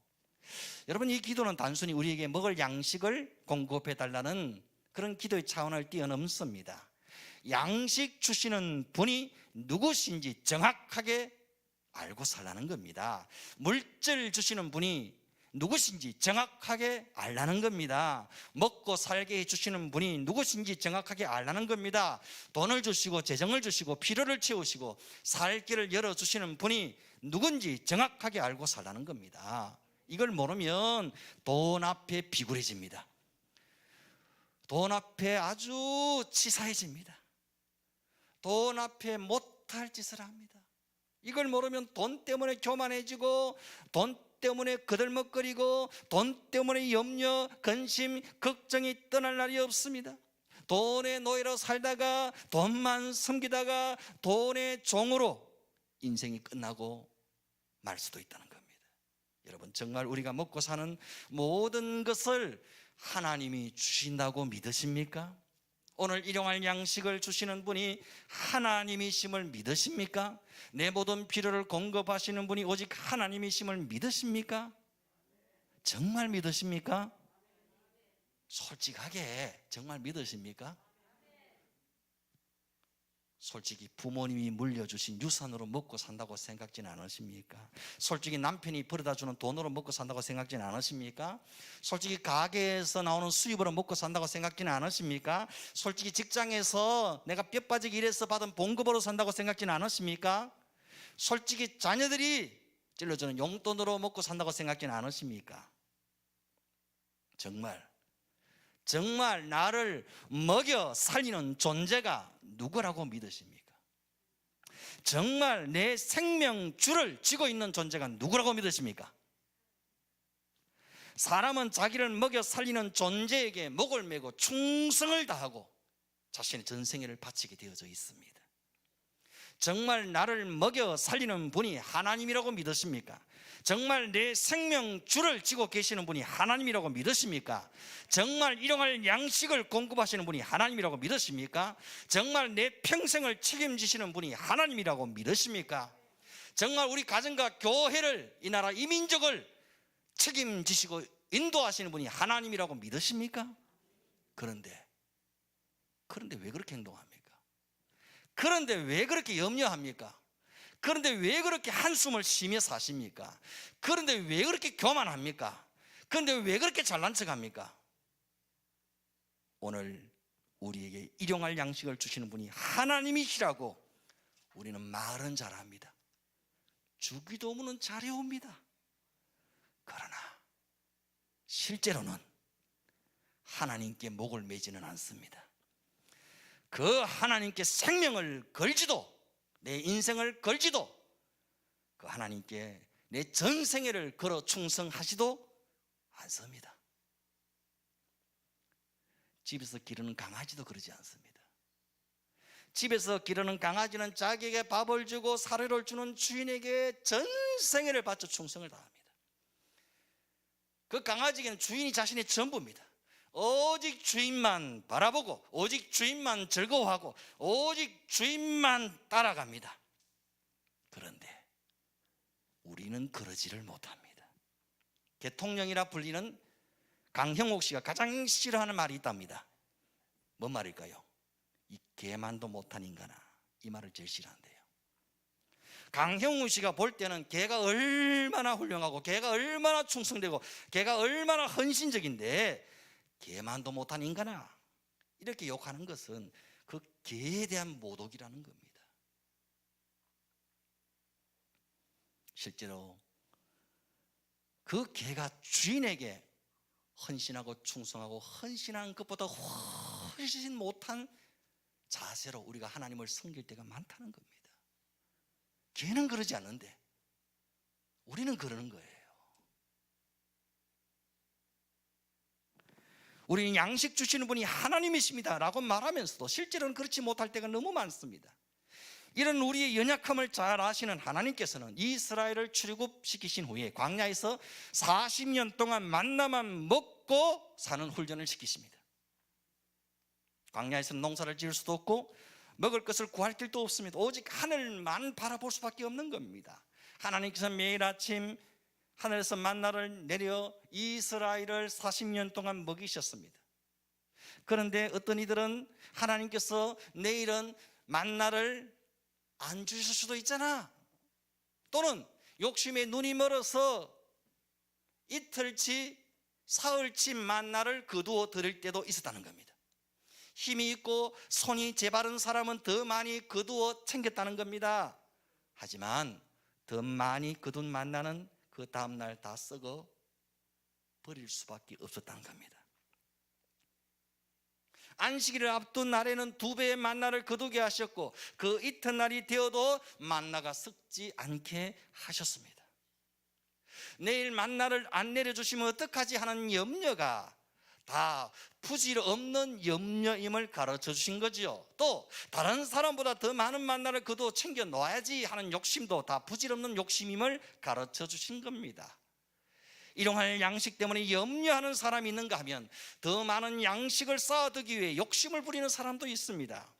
[SPEAKER 3] 여러분, 이 기도는 단순히 우리에게 먹을 양식을 공급해 달라는 그런 기도의 차원을 뛰어넘습니다. 양식 주시는 분이 누구신지 정확하게 알고 살라는 겁니다. 물질 주시는 분이 누구신지 정확하게 알라는 겁니다. 먹고 살게 해주시는 분이 누구신지 정확하게 알라는 겁니다. 돈을 주시고 재정을 주시고 필요를 채우시고 살 길을 열어주시는 분이 누군지 정확하게 알고 살라는 겁니다. 이걸 모르면 돈 앞에 비굴해집니다. 돈 앞에 아주 치사해집니다. 돈 앞에 못할 짓을 합니다. 이걸 모르면 돈 때문에 교만해지고 돈 때문에 거들먹거리고 돈 때문에 염려, 근심, 걱정이 떠날 날이 없습니다. 돈의 노예로 살다가 돈만 섬기다가 돈의 종으로 인생이 끝나고 말 수도 있다는 겁니다. 여러분, 정말 우리가 먹고 사는 모든 것을 하나님이 주신다고 믿으십니까? 오늘 일용할 양식을 주시는 분이 하나님이심을 믿으십니까? 내 모든 필요를 공급하시는 분이 오직 하나님이심을 믿으십니까? 정말 믿으십니까? 솔직하게 정말 믿으십니까? 솔직히 부모님이 물려주신 유산으로 먹고 산다고 생각지는 않으십니까? 솔직히 남편이 벌어다주는 돈으로 먹고 산다고 생각지는 않으십니까? 솔직히 가게에서 나오는 수입으로 먹고 산다고 생각지는 않으십니까? 솔직히 직장에서 내가 뼈 빠지게 일해서 받은 봉급으로 산다고 생각지는 않으십니까? 솔직히 자녀들이 찔러주는 용돈으로 먹고 산다고 생각지는 않으십니까? 정말 나를 먹여 살리는 존재가 누구라고 믿으십니까? 정말 내 생명줄을 쥐고 있는 존재가 누구라고 믿으십니까? 사람은 자기를 먹여 살리는 존재에게 목을 메고 충성을 다하고 자신의 전생애를 바치게 되어져 있습니다. 정말 나를 먹여 살리는 분이 하나님이라고 믿으십니까? 정말 내 생명줄을 쥐고 계시는 분이 하나님이라고 믿으십니까? 정말 일용할 양식을 공급하시는 분이 하나님이라고 믿으십니까? 정말 내 평생을 책임지시는 분이 하나님이라고 믿으십니까? 정말 우리 가정과 교회를, 이 나라, 이 민족을 책임지시고 인도하시는 분이 하나님이라고 믿으십니까? 그런데 왜 그렇게 행동합니까? 그런데 왜 그렇게 염려합니까? 그런데 왜 그렇게 한숨을 쉬며 사십니까? 그런데 왜 그렇게 교만합니까? 그런데 왜 그렇게 잘난 척합니까? 오늘 우리에게 일용할 양식을 주시는 분이 하나님이시라고 우리는 말은 잘합니다. 주기도문은 잘해옵니다. 그러나 실제로는 하나님께 목을 매지는 않습니다. 그 하나님께 생명을 걸지도, 내 인생을 걸지도, 그 하나님께 내 전생애를 걸어 충성하지도 않습니다. 집에서 기르는 강아지도 그러지 않습니다. 집에서 기르는 강아지는 자기에게 밥을 주고 사료를 주는 주인에게 전생애를 바쳐 충성을 다합니다. 그 강아지에게는 주인이 자신의 전부입니다. 오직 주인만 바라보고 오직 주인만 즐거워하고 오직 주인만 따라갑니다. 그런데 우리는 그러지를 못합니다. 대통령이라 불리는 강형옥 씨가 가장 싫어하는 말이 있답니다. 뭔 말일까요? 이 개만도 못한 인간아, 이 말을 제일 싫어한대요. 강형우 씨가 볼 때는 걔가 얼마나 훌륭하고 걔가 얼마나 충성되고 걔가 얼마나 헌신적인데 개만도 못한 인간아, 이렇게 욕하는 것은 그 개에 대한 모독이라는 겁니다. 실제로 그 개가 주인에게 헌신하고 충성하고 헌신하는 것보다 훨씬 못한 자세로 우리가 하나님을 섬길 때가 많다는 겁니다. 개는 그러지 않는데 우리는 그러는 거예요. 우리는 양식 주시는 분이 하나님이십니다 라고 말하면서도 실제로는 그렇지 못할 때가 너무 많습니다. 이런 우리의 연약함을 잘 아시는 하나님께서는 이스라엘을 출애굽시키신 후에 광야에서 40년 동안 만나만 먹고 사는 훈련을 시키십니다. 광야에서는 농사를 지을 수도 없고 먹을 것을 구할 길도 없습니다. 오직 하늘만 바라볼 수밖에 없는 겁니다. 하나님께서 매일 아침 하늘에서 만나를 내려 이스라엘을 40년 동안 먹이셨습니다. 그런데 어떤 이들은 하나님께서 내일은 만나를 안 주실 수도 있잖아, 또는 욕심에 눈이 멀어서 이틀치 사흘치 만나를 거두어 드릴 때도 있었다는 겁니다. 힘이 있고 손이 제바른 사람은 더 많이 거두어 챙겼다는 겁니다. 하지만 더 많이 거둔 만나는 그 다음날 다 썩어 버릴 수밖에 없었다는 겁니다. 안식일을 앞둔 날에는 2배의 만나를 거두게 하셨고 그 이튿날이 되어도 만나가 썩지 않게 하셨습니다. 내일 만나를 안 내려주시면 어떡하지 하는 염려가 다 부질없는 염려임을 가르쳐 주신 거지요. 또 다른 사람보다 더 많은 만나를 거두어 챙겨 놓아야지 하는 욕심도 다 부질없는 욕심임을 가르쳐 주신 겁니다. 일용할 양식 때문에 염려하는 사람이 있는가 하면 더 많은 양식을 쌓아두기 위해 욕심을 부리는 사람도 있습니다.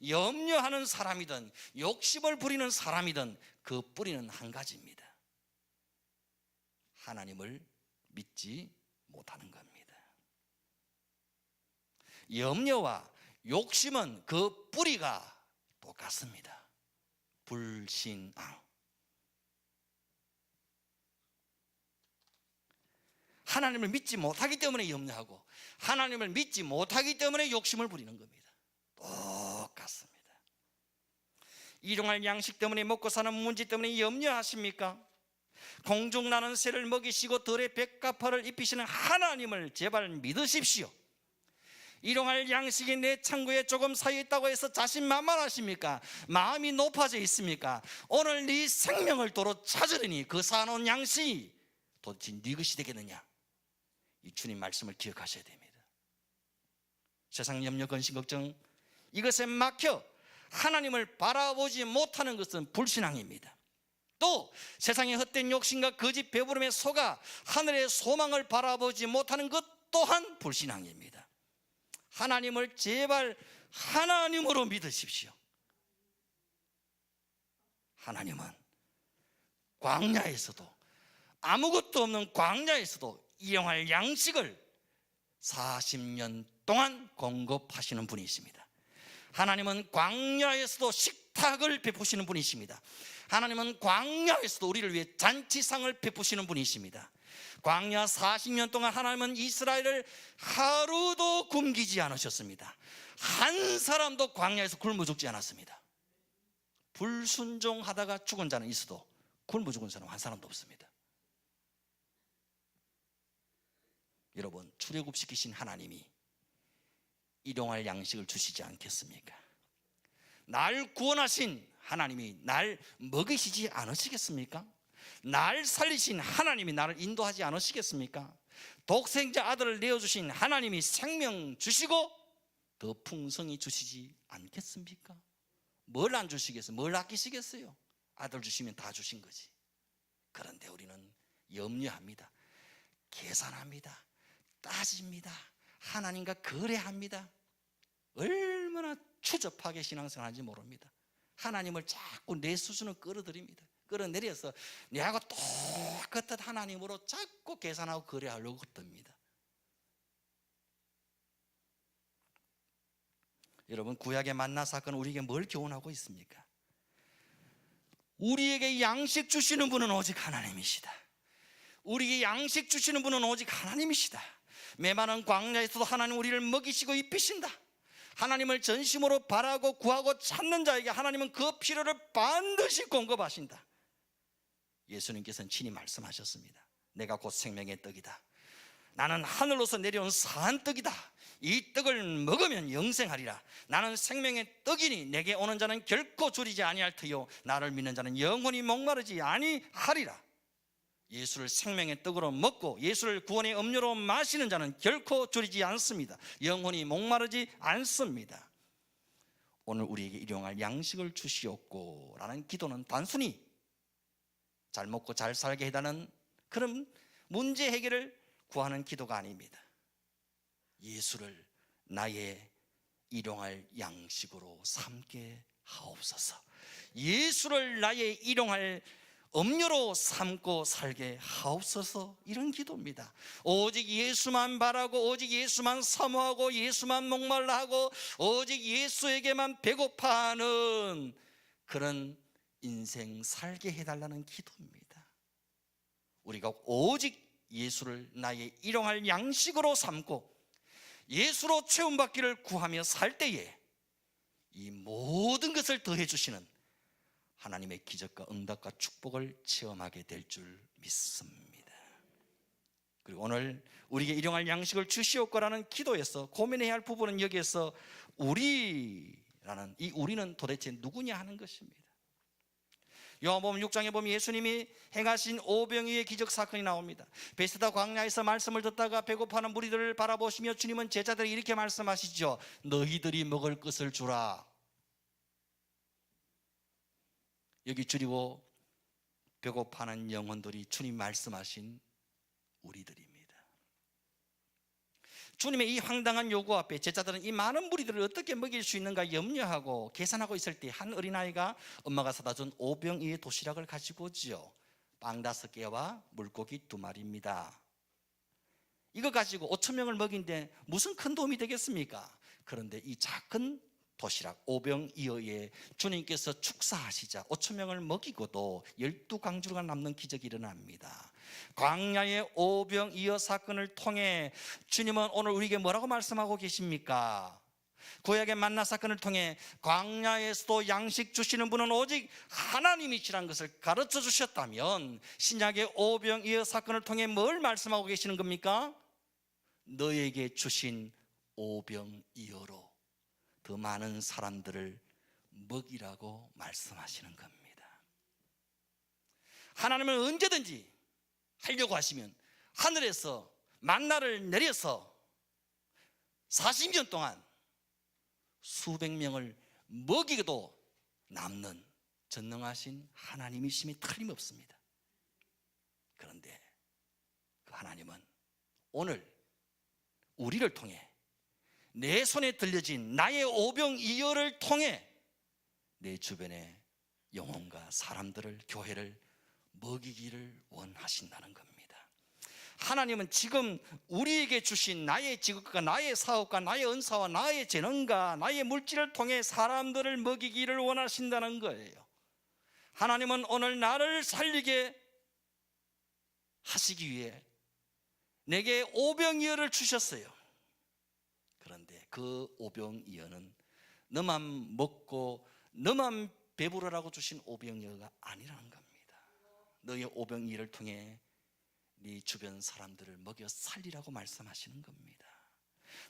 [SPEAKER 3] 염려하는 사람이든 욕심을 부리는 사람이든 그 뿌리는 한 가지입니다. 하나님을 믿지 못하는 겁니다. 염려와 욕심은 그 뿌리가 똑같습니다. 불신앙. 하나님을 믿지 못하기 때문에 염려하고 하나님을 믿지 못하기 때문에 욕심을 부리는 겁니다. 똑같습니다. 일용할 양식 때문에 먹고 사는 문제 때문에 염려하십니까? 공중 나는 새를 먹이시고 들의 백합화를 입히시는 하나님을 제발 믿으십시오. 일용할 양식이 내 창고에 조금 쌓여 있다고 해서 자신만만하십니까? 마음이 높아져 있습니까? 오늘 네 생명을 도로 찾으려니 그 쌓아놓은 양식이 도대체 네 것이 되겠느냐? 이 주님 말씀을 기억하셔야 됩니다. 세상 염려, 근심, 걱정 이것에 막혀 하나님을 바라보지 못하는 것은 불신앙입니다. 또 세상의 헛된 욕심과 거짓 배부름에 속아 하늘의 소망을 바라보지 못하는 것 또한 불신앙입니다. 하나님을 제발 하나님으로 믿으십시오. 하나님은 광야에서도 아무것도 없는 광야에서도 일용할 양식을 40년 동안 공급하시는 분이십니다. 하나님은 광야에서도 식탁을 베푸시는 분이십니다. 하나님은 광야에서도 우리를 위해 잔치상을 베푸시는 분이십니다. 광야 40년 동안 하나님은 이스라엘을 하루도 굶기지 않으셨습니다. 한 사람도 광야에서 굶어 죽지 않았습니다. 불순종하다가 죽은 자는 있어도 굶어 죽은 사람 한 사람도 없습니다. 여러분, 출애굽시키신 하나님이 일용할 양식을 주시지 않겠습니까? 날 구원하신 하나님이 날 먹이시지 않으시겠습니까? 날 살리신 하나님이 나를 인도하지 않으시겠습니까? 독생자 아들을 내어주신 하나님이 생명 주시고 더 풍성히 주시지 않겠습니까? 뭘 안 주시겠어요? 뭘 아끼시겠어요? 아들 주시면 다 주신 거지. 그런데 우리는 염려합니다. 계산합니다. 따집니다. 하나님과 거래합니다. 얼마나 추접하게 신앙생활하는지 모릅니다. 하나님을 자꾸 내 수준을 끌어들입니다. 끌어내려서 내하고 똑같은 하나님으로 자꾸 계산하고 거래하려고 듭니다. 여러분, 구약의 만나 사건은 우리에게 뭘 교훈하고 있습니까? 우리에게 양식 주시는 분은 오직 하나님이시다. 우리에게 양식 주시는 분은 오직 하나님이시다. 메마른 광야에서도 하나님 우리를 먹이시고 입히신다. 하나님을 전심으로 바라고 구하고 찾는 자에게 하나님은 그 필요를 반드시 공급하신다. 예수님께서는 친히 말씀하셨습니다. 내가 곧 생명의 떡이다. 나는 하늘로서 내려온 산 떡이다. 이 떡을 먹으면 영생하리라. 나는 생명의 떡이니 내게 오는 자는 결코 줄이지 아니할 터요 나를 믿는 자는 영원히 목마르지 아니하리라. 예수를 생명의 떡으로 먹고 예수를 구원의 음료로 마시는 자는 결코 줄이지 않습니다. 영원히 목마르지 않습니다. 오늘 우리에게 일용할 양식을 주시옵고 라는 기도는 단순히 잘 먹고 잘 살게 해달라는 그런 문제 해결을 구하는 기도가 아닙니다. 예수를 나의 일용할 양식으로 삼게 하옵소서. 예수를 나의 일용할 음료로 삼고 살게 하옵소서. 이런 기도입니다. 오직 예수만 바라고 오직 예수만 사모하고 예수만 목말라 하고 오직 예수에게만 배고파하는 그런 인생 살게 해달라는 기도입니다. 우리가 오직 예수를 나의 일용할 양식으로 삼고 예수로 채움받기를 구하며 살 때에 이 모든 것을 더해 주시는 하나님의 기적과 응답과 축복을 체험하게 될 줄 믿습니다. 그리고 오늘 우리에게 일용할 양식을 주시옵고라는 기도에서 고민해야 할 부분은 여기에서 우리라는 이 우리는 도대체 누구냐 하는 것입니다. 요한복음 6장에 보면 예수님이 행하신 오병이의 기적 사건이 나옵니다. 베세다 광야에서 말씀을 듣다가 배고파하는 무리들을 바라보시며 주님은 제자들에게 이렇게 말씀하시죠. 너희들이 먹을 것을 주라. 여기 줄이고 배고파하는 영혼들이 주님 말씀하신 우리들입니다. 주님의 이 황당한 요구 앞에 제자들은 이 많은 무리들을 어떻게 먹일 수 있는가 염려하고 계산하고 있을 때 한 어린아이가 엄마가 사다 준 오병이의 도시락을 가지고 오지요. 빵 5개와 물고기 2마리입니다. 이거 가지고 5,000명을 먹인데 무슨 큰 도움이 되겠습니까? 그런데 이 작은 도시락 오병이어에 주님께서 축사하시자 5,000명을 먹이고도 12강주가 남는 기적이 일어납니다. 광야의 오병이어 사건을 통해 주님은 오늘 우리에게 뭐라고 말씀하고 계십니까? 구약의 만나 사건을 통해 광야에서도 양식 주시는 분은 오직 하나님이시라는 것을 가르쳐 주셨다면 신약의 오병이어 사건을 통해 뭘 말씀하고 계시는 겁니까? 너에게 주신 오병이어로 더 많은 사람들을 먹이라고 말씀하시는 겁니다. 하나님은 언제든지 하려고 하시면 하늘에서 만나를 내려서 40년 동안 수백 명을 먹이고도 남는 전능하신 하나님이심이 틀림없습니다. 그런데 그 하나님은 오늘 우리를 통해 내 손에 들려진 나의 오병이어를 통해 내 주변의 영혼과 사람들을, 교회를 먹이기를 원하신다는 겁니다. 하나님은 지금 우리에게 주신 나의 직업과 나의 사업과 나의 은사와 나의 재능과 나의 물질을 통해 사람들을 먹이기를 원하신다는 거예요. 하나님은 오늘 나를 살리게 하시기 위해 내게 오병이어를 주셨어요. 그런데 그 오병이어는 너만 먹고 너만 배부르라고 주신 오병이어가 아니라는 겁니다. 너의 오병이어를 통해 네 주변 사람들을 먹여 살리라고 말씀하시는 겁니다.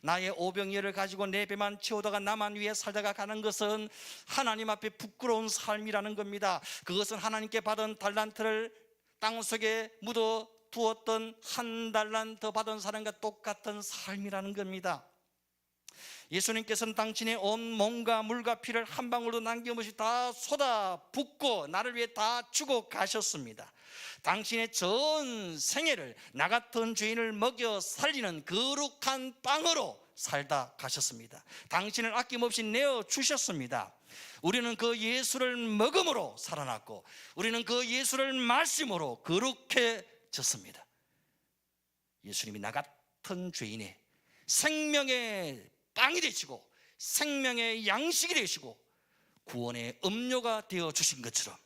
[SPEAKER 3] 나의 오병이어를 가지고 내 배만 채우다가 나만 위해 살다가 가는 것은 하나님 앞에 부끄러운 삶이라는 겁니다. 그것은 하나님께 받은 달란트를 땅속에 묻어 두었던 한 달란트 받은 사람과 똑같은 삶이라는 겁니다. 예수님께서는 당신의 온 몸과 물과 피를 한 방울도 남김없이 다 쏟아붓고 나를 위해 다 주고 가셨습니다. 당신의 전 생애를 나 같은 죄인을 먹여 살리는 거룩한 빵으로 살다 가셨습니다. 당신을 아낌없이 내어 주셨습니다. 우리는 그 예수를 먹음으로 살아났고 우리는 그 예수를 마심으로 거룩해졌습니다. 예수님이 나 같은 죄인의 생명의 빵이 되시고 생명의 양식이 되시고 구원의 음료가 되어 주신 것처럼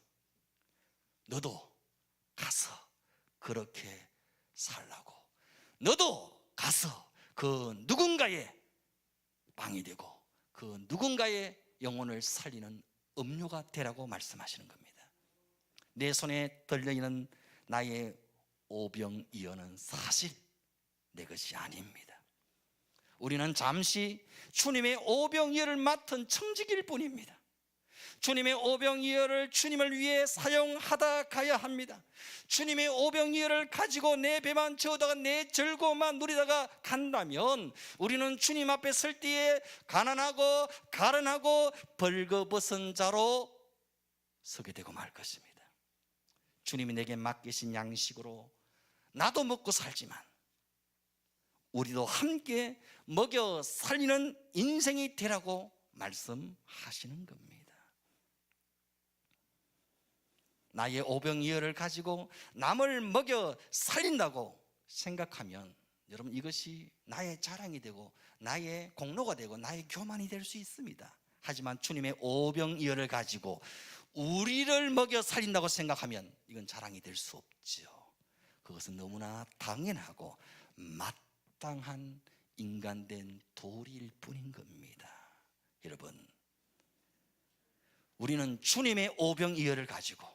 [SPEAKER 3] 너도 가서 그렇게 살라고, 너도 가서 그 누군가의 빵이 되고 그 누군가의 영혼을 살리는 음료가 되라고 말씀하시는 겁니다. 내 손에 들려있는 나의 오병이어는 사실 내 것이 아닙니다. 우리는 잠시 주님의 오병이어를 맡은 청지기일 뿐입니다. 주님의 오병이어를 주님을 위해 사용하다 가야 합니다. 주님의 오병이어를 가지고 내 배만 채우다가 내 즐거움만 누리다가 간다면 우리는 주님 앞에 설 때에 가난하고 가련하고 벌거벗은 자로 서게 되고 말 것입니다. 주님이 내게 맡기신 양식으로 나도 먹고 살지만 우리도 함께 먹여 살리는 인생이 되라고 말씀하시는 겁니다. 나의 오병이어를 가지고 남을 먹여 살린다고 생각하면 여러분 이것이 나의 자랑이 되고 나의 공로가 되고 나의 교만이 될 수 있습니다. 하지만 주님의 오병이어를 가지고 우리를 먹여 살린다고 생각하면 이건 자랑이 될 수 없죠. 그것은 너무나 당연하고 마땅한 인간된 도리일 뿐인 겁니다. 여러분, 우리는 주님의 오병이어를 가지고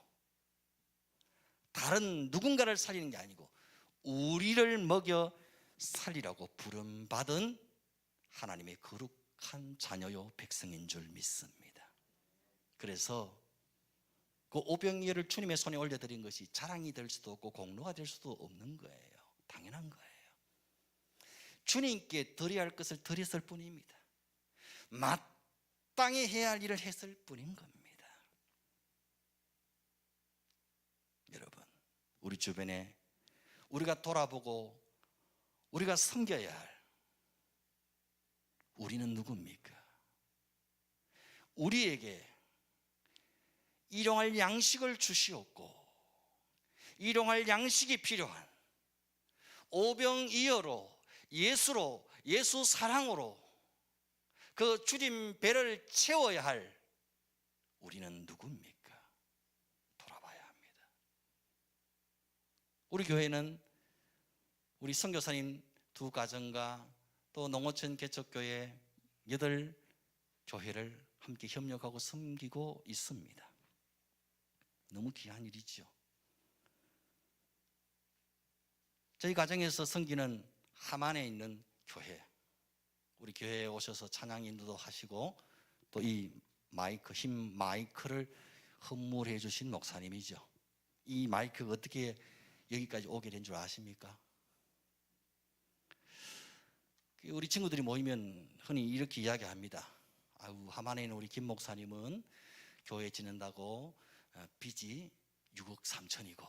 [SPEAKER 3] 다른 누군가를 살리는 게 아니고 우리를 먹여 살리라고 부름받은 하나님의 거룩한 자녀요 백성인 줄 믿습니다. 그래서 그 오병이어를 주님의 손에 올려드린 것이 자랑이 될 수도 없고 공로가 될 수도 없는 거예요. 당연한 거예요. 주님께 드려야 할 것을 드렸을 뿐입니다. 마땅히 해야 할 일을 했을 뿐인 겁니다. 여러분, 우리 주변에 우리가 돌아보고 우리가 섬겨야 할 우리는 누굽니까? 우리에게 일용할 양식을 주시옵고 일용할 양식이 필요한 오병이어로 예수로 예수 사랑으로 그 주님 배를 채워야 할 우리는 누굽니까? 돌아봐야 합니다. 우리 교회는 우리 선교사님 2가정과 또 농어촌 개척교회 8교회를 함께 협력하고 섬기고 있습니다. 너무 귀한 일이죠. 저희 가정에서 섬기는 함안에 있는 교회, 우리 교회에 오셔서 찬양 인도도 하시고 또 이 마이크, 흰 마이크를 헌물해 주신 목사님이죠. 이 마이크가 어떻게 여기까지 오게 된 줄 아십니까? 우리 친구들이 모이면 흔히 이렇게 이야기합니다. 아유, 함안에 있는 우리 김 목사님은 교회 지낸다고 빚이 6억 3천이고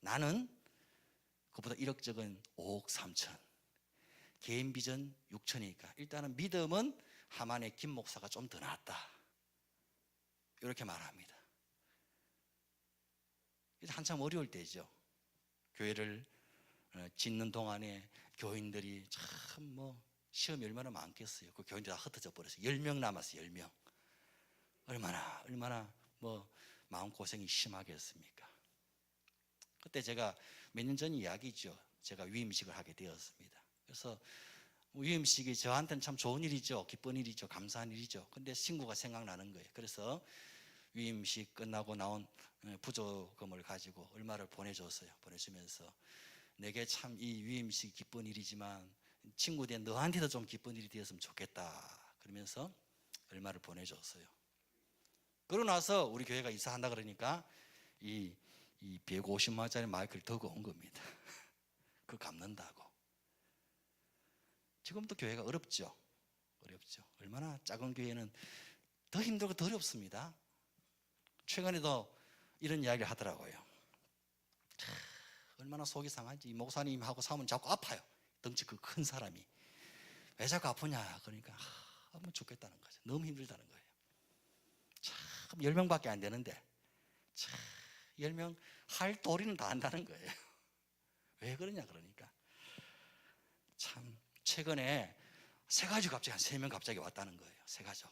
[SPEAKER 3] 나는 그보다 1억 적은 5억 3천, 개인 빚은 6천이니까 일단은 믿음은 함안의 김 목사가 좀 더 낫다, 이렇게 말합니다. 한참 어려울 때죠. 교회를 짓는 동안에 교인들이 참 시험이 얼마나 많겠어요. 그 교인들이 다 흩어져 버렸어요. 10명 남았어요. 10명. 얼마나 마음고생이 심하겠습니까? 그때 제가 몇 년 전 이야기죠. 제가 위임식을 하게 되었습니다. 그래서 위임식이 저한테는 참 좋은 일이죠. 기쁜 일이죠. 감사한 일이죠. 근데 친구가 생각나는 거예요. 그래서 위임식 끝나고 나온 부조금을 가지고 얼마를 보내줬어요. 보내주면서 내게 참 이 위임식이 기쁜 일이지만 친구들 너한테도 좀 기쁜 일이 되었으면 좋겠다, 그러면서 얼마를 보내줬어요. 그러고 나서 우리 교회가 이사한다 그러니까 이 150만 원짜리 마이크를 더 온 겁니다. 그걸 갚는다고. 지금도 교회가 어렵죠. 얼마나 작은 교회는 더 힘들고 더 어렵습니다. 최근에도 이런 이야기를 하더라고요. 얼마나 속이 상하지. 목사님하고 싸우면 자꾸 아파요. 덩치 그 큰 사람이 왜 자꾸 아프냐 그러니까 한번 죽겠다는 거죠. 너무 힘들다는 거예요. 참 10명밖에 안 되는데 참 10명 할 도리는 다 한다는 거예요. 왜 그러냐 그러니까 참 최근에 세 가지가 갑자기 한 3명 갑자기 왔다는 거예요. 세 가족.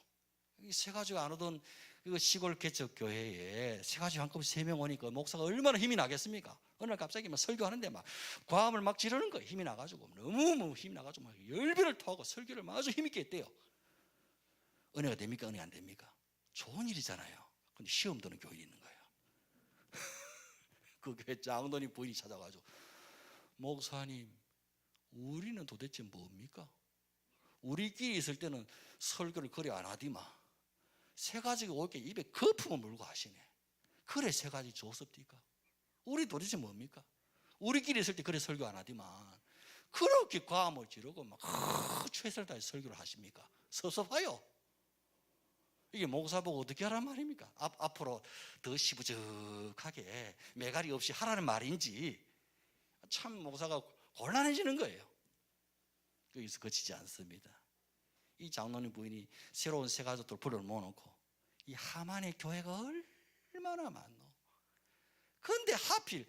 [SPEAKER 3] 이 세 가지가 안 오던 이거 시골 개척 교회에 세 가지 한꺼번에 3명 오니까 목사가 얼마나 힘이 나겠습니까? 어느 날 갑자기 막 설교하는데 막 과음을 막 지르는 거예요. 힘이 나가지고 너무 힘이 나가지고 막 열변을 토하고 설교를 아주 힘있게 했대요. 은혜가 됩니까? 은혜 안 됩니까? 좋은 일이잖아요. 근데 시험 드는 교인이 있는 거예요. 그 교회 장로님 부인이 찾아가지고 목사님, 우리는 도대체 뭡니까? 우리끼리 있을 때는 설교를 그리 안 하디만 세 가지가 올게 입에 거품을 물고 하시네. 그래 세 가지 좋습니까? 우리 도대체 뭡니까? 우리끼리 있을 때 그래 설교 안 하디만 그렇게 과음을 지르고 막 최선을 다해 설교를 하십니까? 섭섭해요. 이게 목사 보고 어떻게 하란 말입니까? 앞으로 더 시부적하게 매가리 없이 하라는 말인지 참 목사가 곤란해지는 거예요. 여기서 그치지 않습니다. 이 장로님 부인이 새로운 세 가족들 불러 모아놓고 이 하만의 교회가 얼마나 많노. 그런데 하필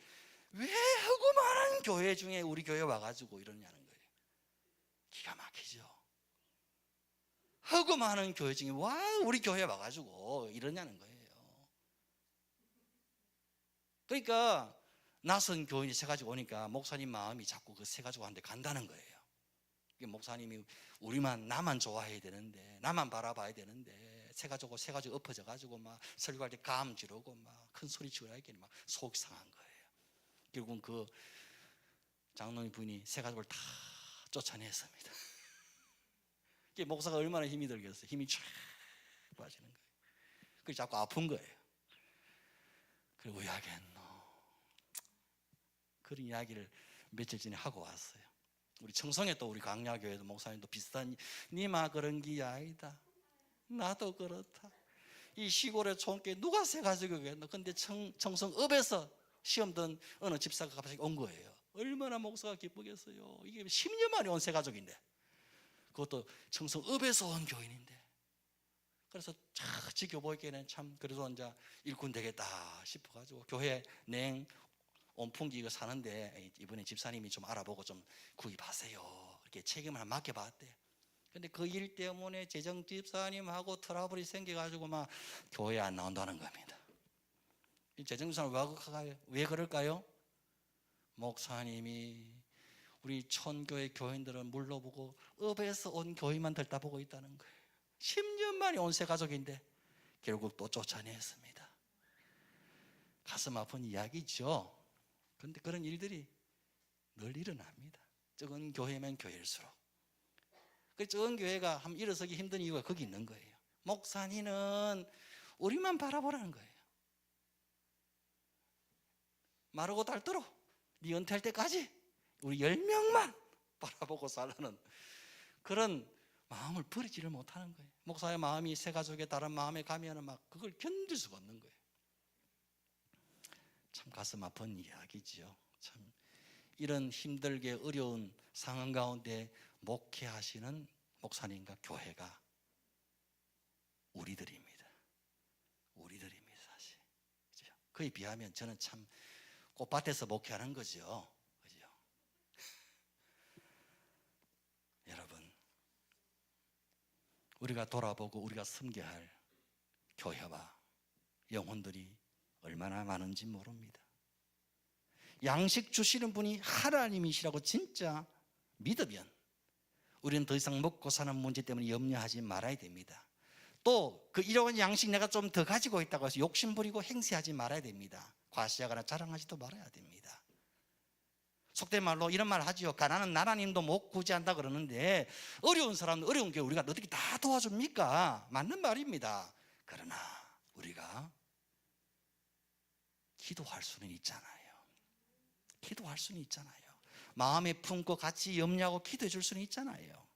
[SPEAKER 3] 왜 하고 많은 교회 중에 우리 교회 와가지고 이러냐는 거예요. 기가 막히죠. 하고 많은 교회 중에 와 우리 교회 와가지고 이러냐는 거예요. 그러니까 낯선 교인이 새 가지고 오니까 목사님 마음이 자꾸 그 새 가지고한테 간다는 거예요. 목사님이 나만 좋아해야 되는데, 나만 바라봐야 되는데, 새 가지고 엎어져 가지고 막 설교할 때 감 지르고 막 큰 소리 치고 하니까 막 속이 상한 거예요. 결국은 그 장로님 부인이 새 가족을 다 쫓아냈습니다. 목사가 얼마나 힘이 들겠어요. 힘이 쫙 빠지는 거예요. 그래서 자꾸 아픈 거예요. 그리고 왜 하겠노? 그런 이야기를 며칠 전에 하고 왔어요. 우리 청송에 또 우리 강야교회도 목사님도 비슷한, 니마 그런 게 아니다. 나도 그렇다. 이 시골의 촌께 누가 새 가족이겠노? 근데 청송읍에서 시험 든 어느 집사가 갑자기 온 거예요. 얼마나 목사가 기쁘겠어요. 이게 10년 만에 온 새 가족인데, 그것도 청송읍에서 온 교인인데. 그래서 지켜보기에는 참 그래도 이제 일꾼 되겠다 싶어가지고 교회 냉 온풍기 이거 사는데 이번에 집사님이 좀 알아보고 좀 구입하세요 이렇게 책임을 맡겨봤대. 근데 그 일 때문에 재정 집사님하고 트러블이 생겨가지고 막 교회 안 나온다는 겁니다. 이 재정 집사님 왜 그럴까요? 목사님이 우리 촌교회 교인들은 물러보고 읍에서 온 교인만 들다보고 있다는 거예요. 10년 만에 온 새 가족인데 결국 또 쫓아냈습니다. 가슴 아픈 이야기죠. 그런데 그런 일들이 늘 일어납니다. 적은 교회면 교회일수록. 그 적은 교회가 한번 일어서기 힘든 이유가 거기 있는 거예요. 목사님은 우리만 바라보라는 거예요. 마르고 닳도록 네 은퇴할 때까지 우리 10명만 바라보고 살라는 그런 마음을 버리지를 못하는 거예요. 목사의 마음이 새 가족의 다른 마음에 가면은 막 그걸 견딜 수가 없는 거예요. 참 가슴 아픈 이야기지요. 참 이런 힘들게 어려운 상황 가운데 목회하시는 목사님과 교회가 우리들입니다. 우리들입니다, 사실. 그죠? 그에 비하면 저는 참 꽃밭에서 목회하는 거죠. 그죠? 여러분, 우리가 돌아보고 우리가 섬겨야 할 교회와 영혼들이 얼마나 많은지 모릅니다. 양식 주시는 분이 하나님이시라고 진짜 믿으면 우리는 더 이상 먹고 사는 문제 때문에 염려하지 말아야 됩니다. 또 그 이런 양식 내가 좀 더 가지고 있다고 해서 욕심 부리고 행세하지 말아야 됩니다. 과시하거나 자랑하지도 말아야 됩니다. 속된 말로 이런 말 하지요. 가난한 나라님도 못 구제한다 그러는데 어려운 사람, 어려운 게 우리가 어떻게 다 도와줍니까? 맞는 말입니다. 그러나 우리가 기도할 수는 있잖아요. 기도할 수는 있잖아요. 마음에 품고 같이 염려하고 기도해 줄 수는 있잖아요.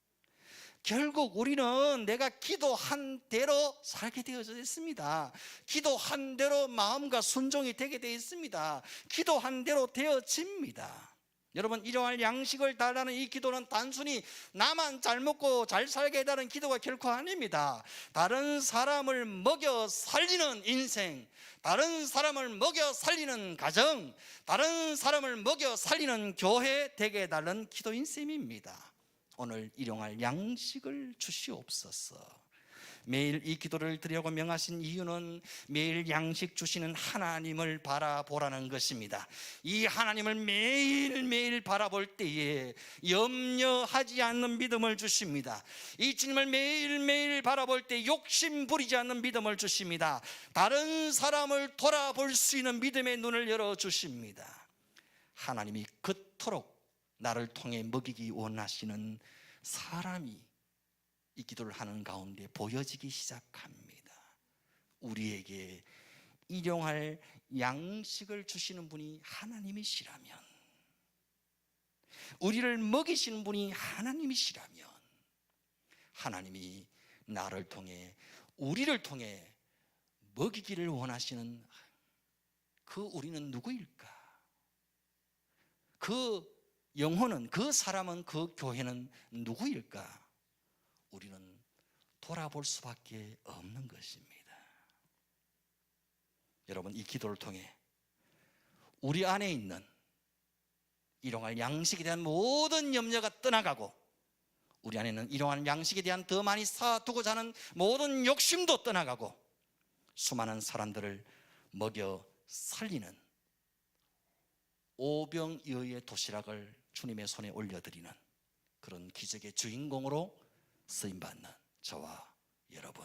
[SPEAKER 3] 결국 우리는 내가 기도한 대로 살게 되어져 있습니다. 기도한 대로 마음과 순종이 되게 되어 있습니다. 기도한 대로 되어집니다. 여러분, 일용할 양식을 달라는 이 기도는 단순히 나만 잘 먹고 잘 살게 해달라는 기도가 결코 아닙니다. 다른 사람을 먹여 살리는 인생, 다른 사람을 먹여 살리는 가정, 다른 사람을 먹여 살리는 교회 되게 해달라는 기도인 셈입니다. 오늘 일용할 양식을 주시옵소서. 매일 이 기도를 드리라고 명하신 이유는 매일 양식 주시는 하나님을 바라보라는 것입니다. 이 하나님을 매일매일 바라볼 때에 염려하지 않는 믿음을 주십니다. 이 주님을 매일매일 바라볼 때 욕심 부리지 않는 믿음을 주십니다. 다른 사람을 돌아볼 수 있는 믿음의 눈을 열어주십니다. 하나님이 그토록 나를 통해 먹이기 원하시는 사람이 이 기도를 하는 가운데 보여지기 시작합니다. 우리에게 일용할 양식을 주시는 분이 하나님이시라면, 우리를 먹이시는 분이 하나님이시라면, 하나님이 나를 통해, 우리를 통해 먹이기를 원하시는 그 우리는 누구일까? 그 영혼은, 그 사람은, 그 교회는 누구일까? 우리는 돌아볼 수밖에 없는 것입니다. 여러분, 이 기도를 통해 우리 안에 있는 일용할 양식에 대한 모든 염려가 떠나가고, 우리 안에는 일용할 양식에 대한 더 많이 쌓아두고자 하는 모든 욕심도 떠나가고, 수많은 사람들을 먹여 살리는 오병이어의 도시락을 주님의 손에 올려드리는 그런 기적의 주인공으로 쓰임받는 저와 여러분,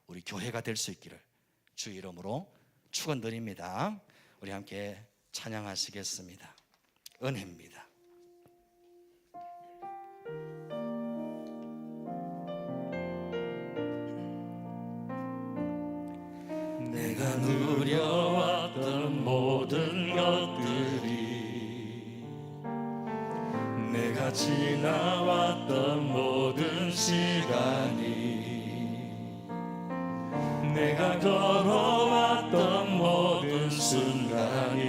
[SPEAKER 3] 우리 교회가 될 수 있기를 주 이름으로 축원드립니다. 우리 함께 찬양하시겠습니다. 은혜입니다.
[SPEAKER 1] 내가 누려왔던 모든 것들이, 내가 지나왔던 모든 시간이, 내가 걸어왔던 모든 순간이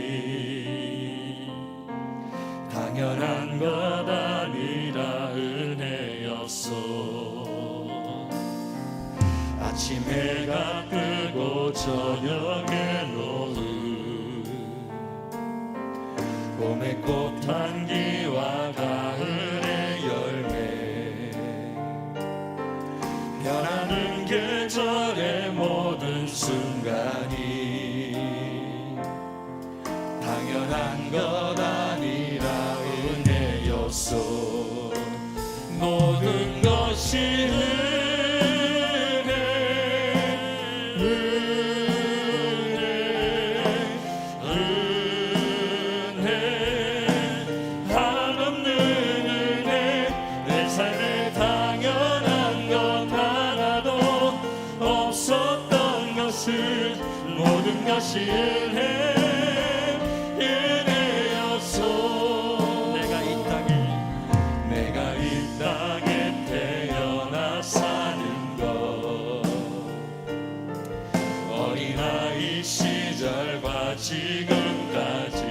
[SPEAKER 1] 당연한 것 아니라 은혜였어. 아침 해가 뜨고 저녁에 노을, 봄의 꽃향기와 가을의 열매, 변하는 계절의 모든 순간이 당연한 것 아니라 은혜였어. 모든 것이 모든 것이 은혜였소. 내가 이 땅에 태어나 사는 것, 어린아이 시절과 지금까지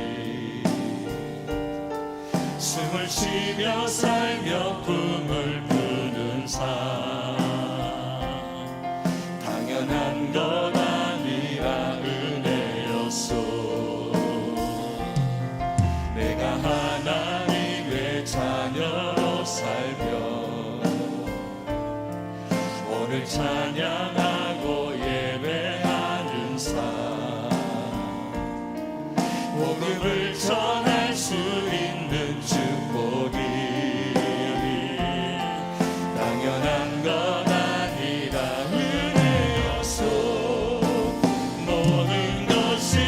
[SPEAKER 1] 숨을 쉬며 살며 꿈을 꾸는 삶, 당연한 것 아니라 은혜였소. 내가 하나님의 자녀로 살며 오늘 찬양하고 예배하는 삶, 복음을 전할 수 있는 축복이 당연한 것 아니라 은혜였소. 모든 것이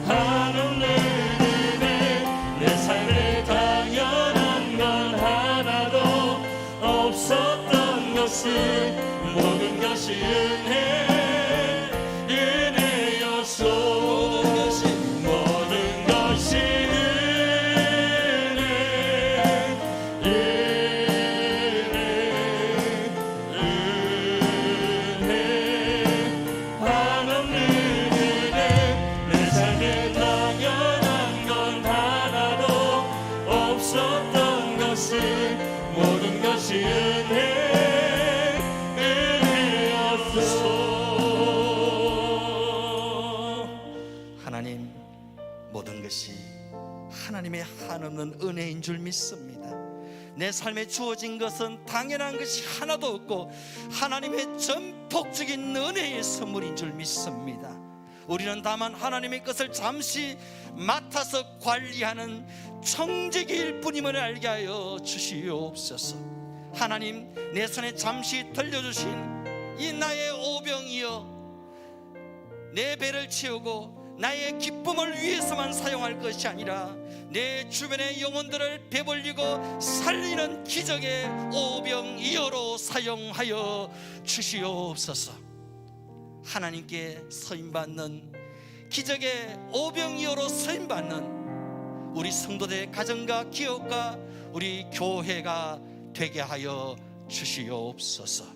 [SPEAKER 1] 한없는 은혜. 내 삶에 당연한 건 하나도 없었던 것은 모든 것이 은혜였소. 모든 것이 한없는 은혜. 내 삶에 당연한 건 하나도 없었던 것은 모든 것이 은혜였소.
[SPEAKER 3] 하나님, 모든 것이 하나님의 한없는 은혜인 줄 믿습니다. 내 삶에 주어진 것은 당연한 것이 하나도 없고 하나님의 전폭적인 은혜의 선물인 줄 믿습니다. 우리는 다만 하나님의 것을 잠시 맡아서 관리하는 청지기일 뿐임을 알게 하여 주시옵소서. 하나님, 내 손에 잠시 들려주신 이 나의 오병이여, 내 배를 채우고 나의 기쁨을 위해서만 사용할 것이 아니라 내 주변의 영혼들을 배불리고 살리는 기적의 오병이어로 사용하여 주시옵소서. 하나님께 서임받는 기적의 오병이어로 서임받는 우리 성도들의 가정과 기업과 우리 교회가 되게 하여 주시옵소서.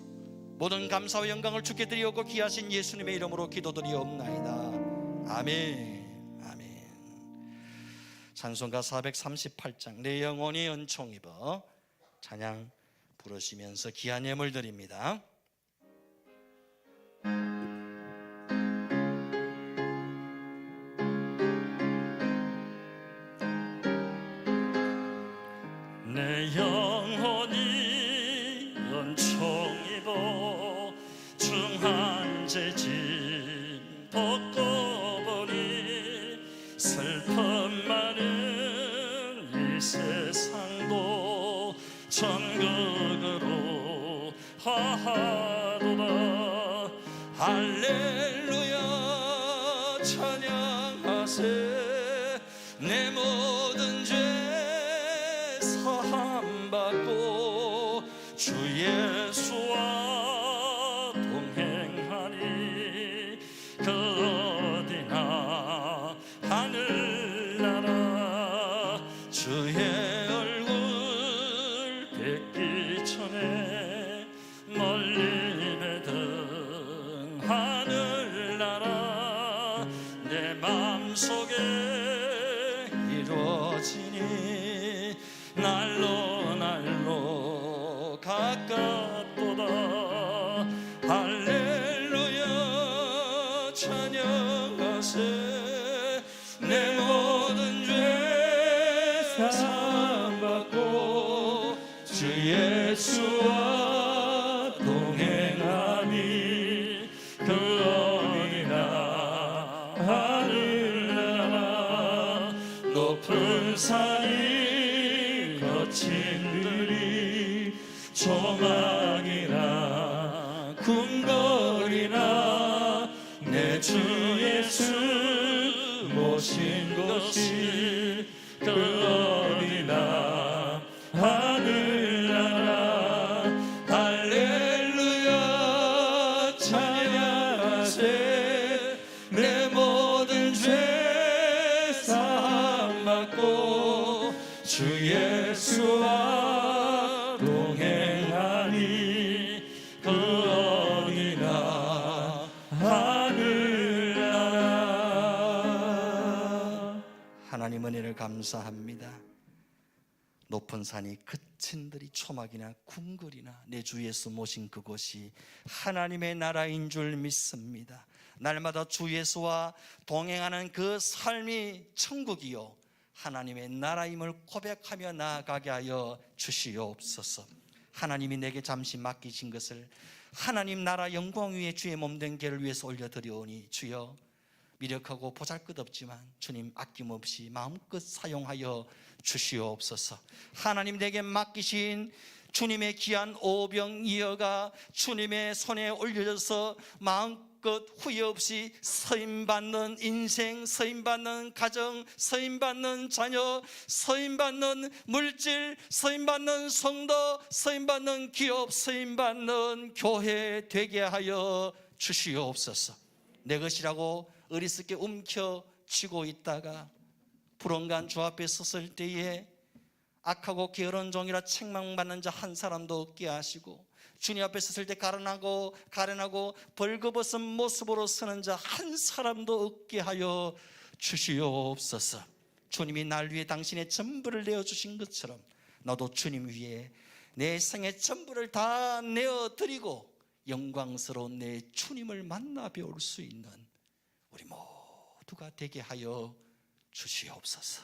[SPEAKER 3] 모든 감사와 영광을 주께 드리옵고 귀하신 예수님의 이름으로 기도드리옵나이다. 아멘. 아멘. 찬송가 438장 내 영혼이 은총 입어 찬양 부르시면서 귀한 예물 드립니다.
[SPEAKER 1] 내 영혼이 한 재짐 벗고 보니 슬픔 많은 이 세상도 천국으로 하하도다. 할렐루야 찬양하세. 내 모든 죄 사함받고 주 예수와 동행하니 그 어디나 하늘나라 주의 얼굴 뵙기 전에 멀리 뵈던 하늘나라 내 마음속에 이루어지니 날로 날로 가깝도다. 할렐루야 찬양하세. 내 모든 죄 사함받고 주 예수와 동행하니 그 어디나 하늘나라 높은 산이 거친 들이 조망이나 궁궐이나 내 주 예수 모신 곳이 그 어디나 하늘나라. 할렐루야 찬양하세. 내 모든 죄 사함받고 주 예수와 동행하니 그 어디나 하늘나라.
[SPEAKER 3] 하나님 은혜를 감사합니다. 높은 산이 그친 들이 초막이나 궁궐이나 내 주 예수 모신 그곳이 하나님의 나라인 줄 믿습니다. 날마다 주 예수와 동행하는 그 삶이 천국이요 하나님의 나라임을 고백하며 나아가게 하여 주시옵소서. 하나님이 내게 잠시 맡기신 것을 하나님 나라 영광 위에 주의 몸된 개를 위해서 올려드리오니 주여 미력하고 보잘것없지만 주님 아낌없이 마음껏 사용하여 주시옵소서. 하나님 내게 맡기신 주님의 귀한 오병 이어가 주님의 손에 올려져서 마음껏 후회 없이 서임받는 인생, 서임받는 가정, 서임받는 자녀, 서임받는 물질, 서임받는 성도, 서임받는 기업, 서임받는 교회 되게 하여 주시옵소서. 내 것이라고 어리석게 움켜쥐고 있다가 불언간 주 앞에 섰을 때에 악하고 게으른 종이라 책망받는 자 한 사람도 없게 하시고 주님 앞에 섰을 때 가련하고 벌거벗은 모습으로 서는 자 한 사람도 없게 하여 주시옵소서. 주님이 날 위해 당신의 전부를 내어주신 것처럼 나도 주님 위에 내 생의 전부를 다 내어드리고 영광스러운 내 주님을 만나 배울 수 있는 우리 모두가 되게 하여 주시옵소서.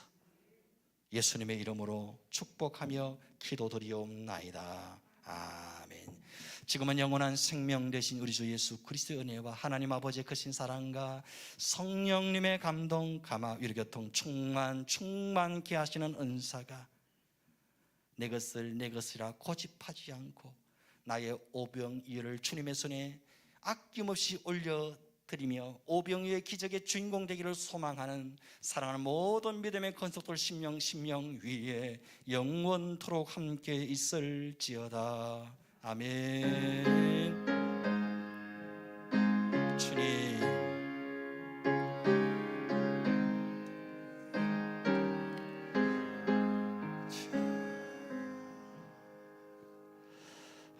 [SPEAKER 3] 예수님의 이름으로 축복하며 기도드리옵나이다. 아멘. 지금은 영원한 생명 되신 우리 주 예수 그리스도의 은혜와 하나님 아버지의 크신 사랑과 성령님의 감동, 감화, 위로교통 충만케 하시는 은사가 내 것을 내 것이라 고집하지 않고 나의 오병이어를 주님의 손에 아낌없이 올려드리며 오병이어의 기적의 주인공 되기를 소망하는 사랑하는 모든 믿음의 건속들 심령 위에 영원토록 함께 있을지어다. 아멘. 주님,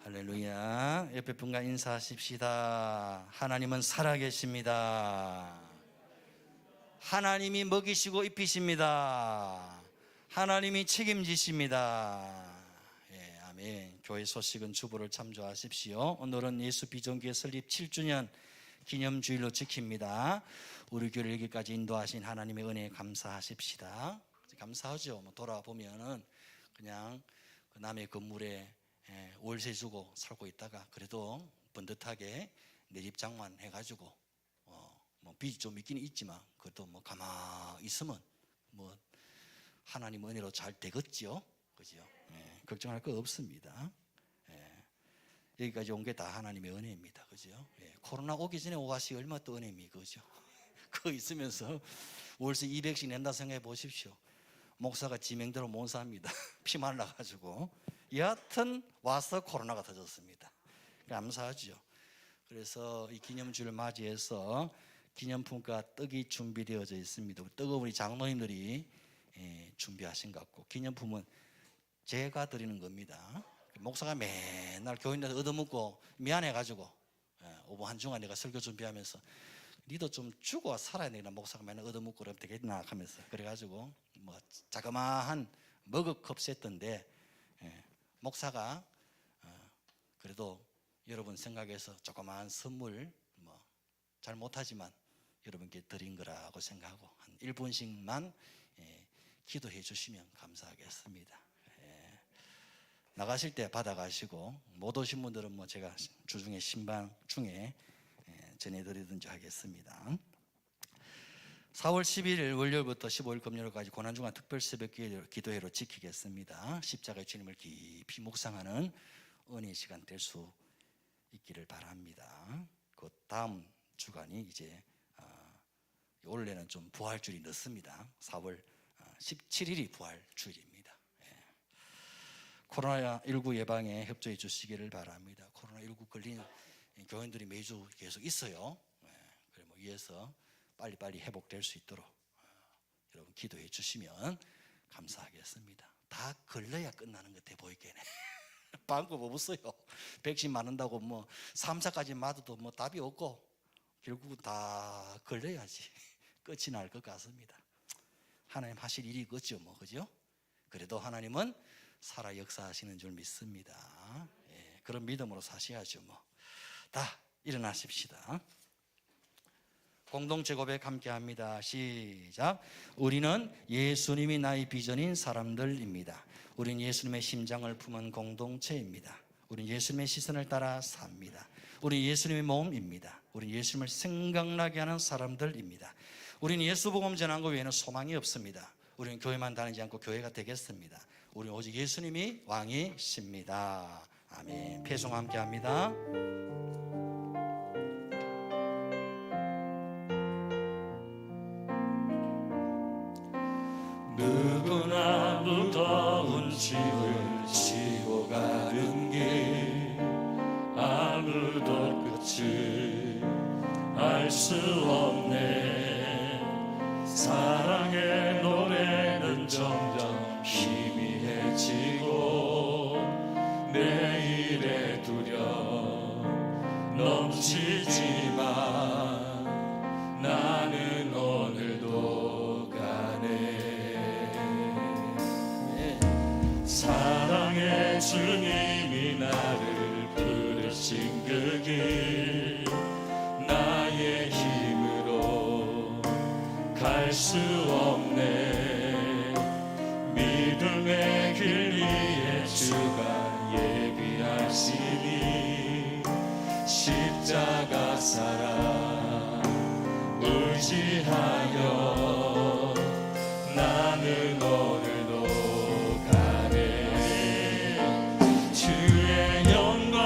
[SPEAKER 3] 할렐루야. 옆에 분과 인사하십시다. 하나님은 살아계십니다. 하나님이 먹이시고 입히십니다. 하나님이 책임지십니다. 예, 아멘. 교회 소식은 주보를 참조하십시오. 오늘은 예수 비전교회 설립 7주년 기념주일로 지킵니다. 우리 교회를 여기까지 인도하신 하나님의 은혜에 감사하십시다. 감사하죠. 돌아보면은 그냥 남의 건물에 월세 주고 살고 있다가 그래도 번듯하게 내 집 장만 해가지고 뭐 빚이 좀 있긴 있지만 그래도 뭐 가만히 있으면 뭐 하나님 은혜로 잘 되겠지요, 그죠? 예, 걱정할 거 없습니다. 예, 여기까지 온 게 다 하나님의 은혜입니다, 그죠? 예, 코로나 오기 전에 오가시 얼마나 또 은혜입니까, 그죠? 그거 있으면서 월세 200씩 낸다 생각해 보십시오. 목사가 지명대로 못 삽니다. 피 말라가지고. 여하튼 와서 코로나가 터졌습니다. 감사하죠. 그래서 이 기념주를 맞이해서 기념품과 떡이 준비되어져 있습니다. 떡은 우리 장로님들이 준비하신 것 같고, 기념품은 제가 드리는 겁니다. 목사가 맨날 교인들 얻어먹고 미안해가지고 오후 한중간 내가 설교 준비하면서 니도 좀 주고 살아야 되나, 목사가 맨날 얻어먹고 그러면 되겠나 하면서, 그래가지고 뭐 자그마한 머그컵 세트인데 목사가 그래도 여러분 생각해서 조그마한 선물 뭐 잘 못하지만 여러분께 드린 거라고 생각하고 한 1분씩만 기도해 주시면 감사하겠습니다. 나가실 때 받아가시고 못 오신 분들은 뭐 제가 주중에 신방 중에 전해드리든지 하겠습니다. 4월 11일 월요일부터 15일 금요일까지 고난주간 특별 새벽 기도회로 지키겠습니다. 십자가의 주님을 깊이 묵상하는 은혜의 시간 될 수 있기를 바랍니다. 그 다음 주간이 이제 원래는 좀 부활주일이 늦습니다. 4월 17일이 부활주일입니다. 코로나19 예방에 협조해 주시기를 바랍니다. 코로나19 걸린 교인들이 매주 계속 있어요. 그래 뭐 위해서 빨리빨리 회복될 수 있도록 여러분 기도해 주시면 감사하겠습니다. 다 걸려야 끝나는 것 같아 보이겠네. 방법 없어요. 백신 맞는다고 뭐 3, 4까지 맞아도 뭐 답이 없고 결국은 다 걸려야지 끝이 날 것 같습니다. 하나님 하실 일이 있겠죠, 뭐 그죠? 그래도 하나님은 살아 역사하시는 줄 믿습니다. 그런 믿음으로 사셔야죠. 뭐 다 일어나십시다. 공동체 고백 함께 합니다. 시작. 우리는 예수님이 나의 비전인 사람들입니다. 우리는 예수님의 심장을 품은 공동체입니다. 우리는 예수님의 시선을 따라 삽니다. 우리는 예수님의 몸입니다. 우리는 예수님을 생각나게 하는 사람들입니다. 우리는 예수 복음 전한 것 외에는 소망이 없습니다. 우리는 교회만 다니지 않고 교회가 되겠습니다. 우리는 오직 예수님이 왕이십니다. 아멘. 패송 함께 합니다.
[SPEAKER 1] 누구나 무거운 짐을 지고 가는 길 아무도 끝을 알 수 없네. 사랑의 노래는 점점 희미해지고 내일에 두려움 넘치지만 나는 오늘도 가네. 사랑의 주님이 나를 부르신 그 길 나의 힘으로 갈 수 없네. 믿음의 길 위에 주가 예비하시니 십자가 사랑 의지하여 나는 오늘도 가네. 주의 영광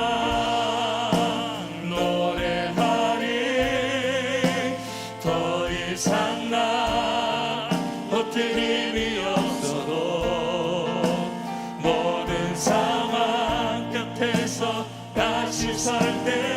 [SPEAKER 1] 노래하리. 더 이상 나 어떤 힘이 없어도 모든 상황 곁에서 다시 설 때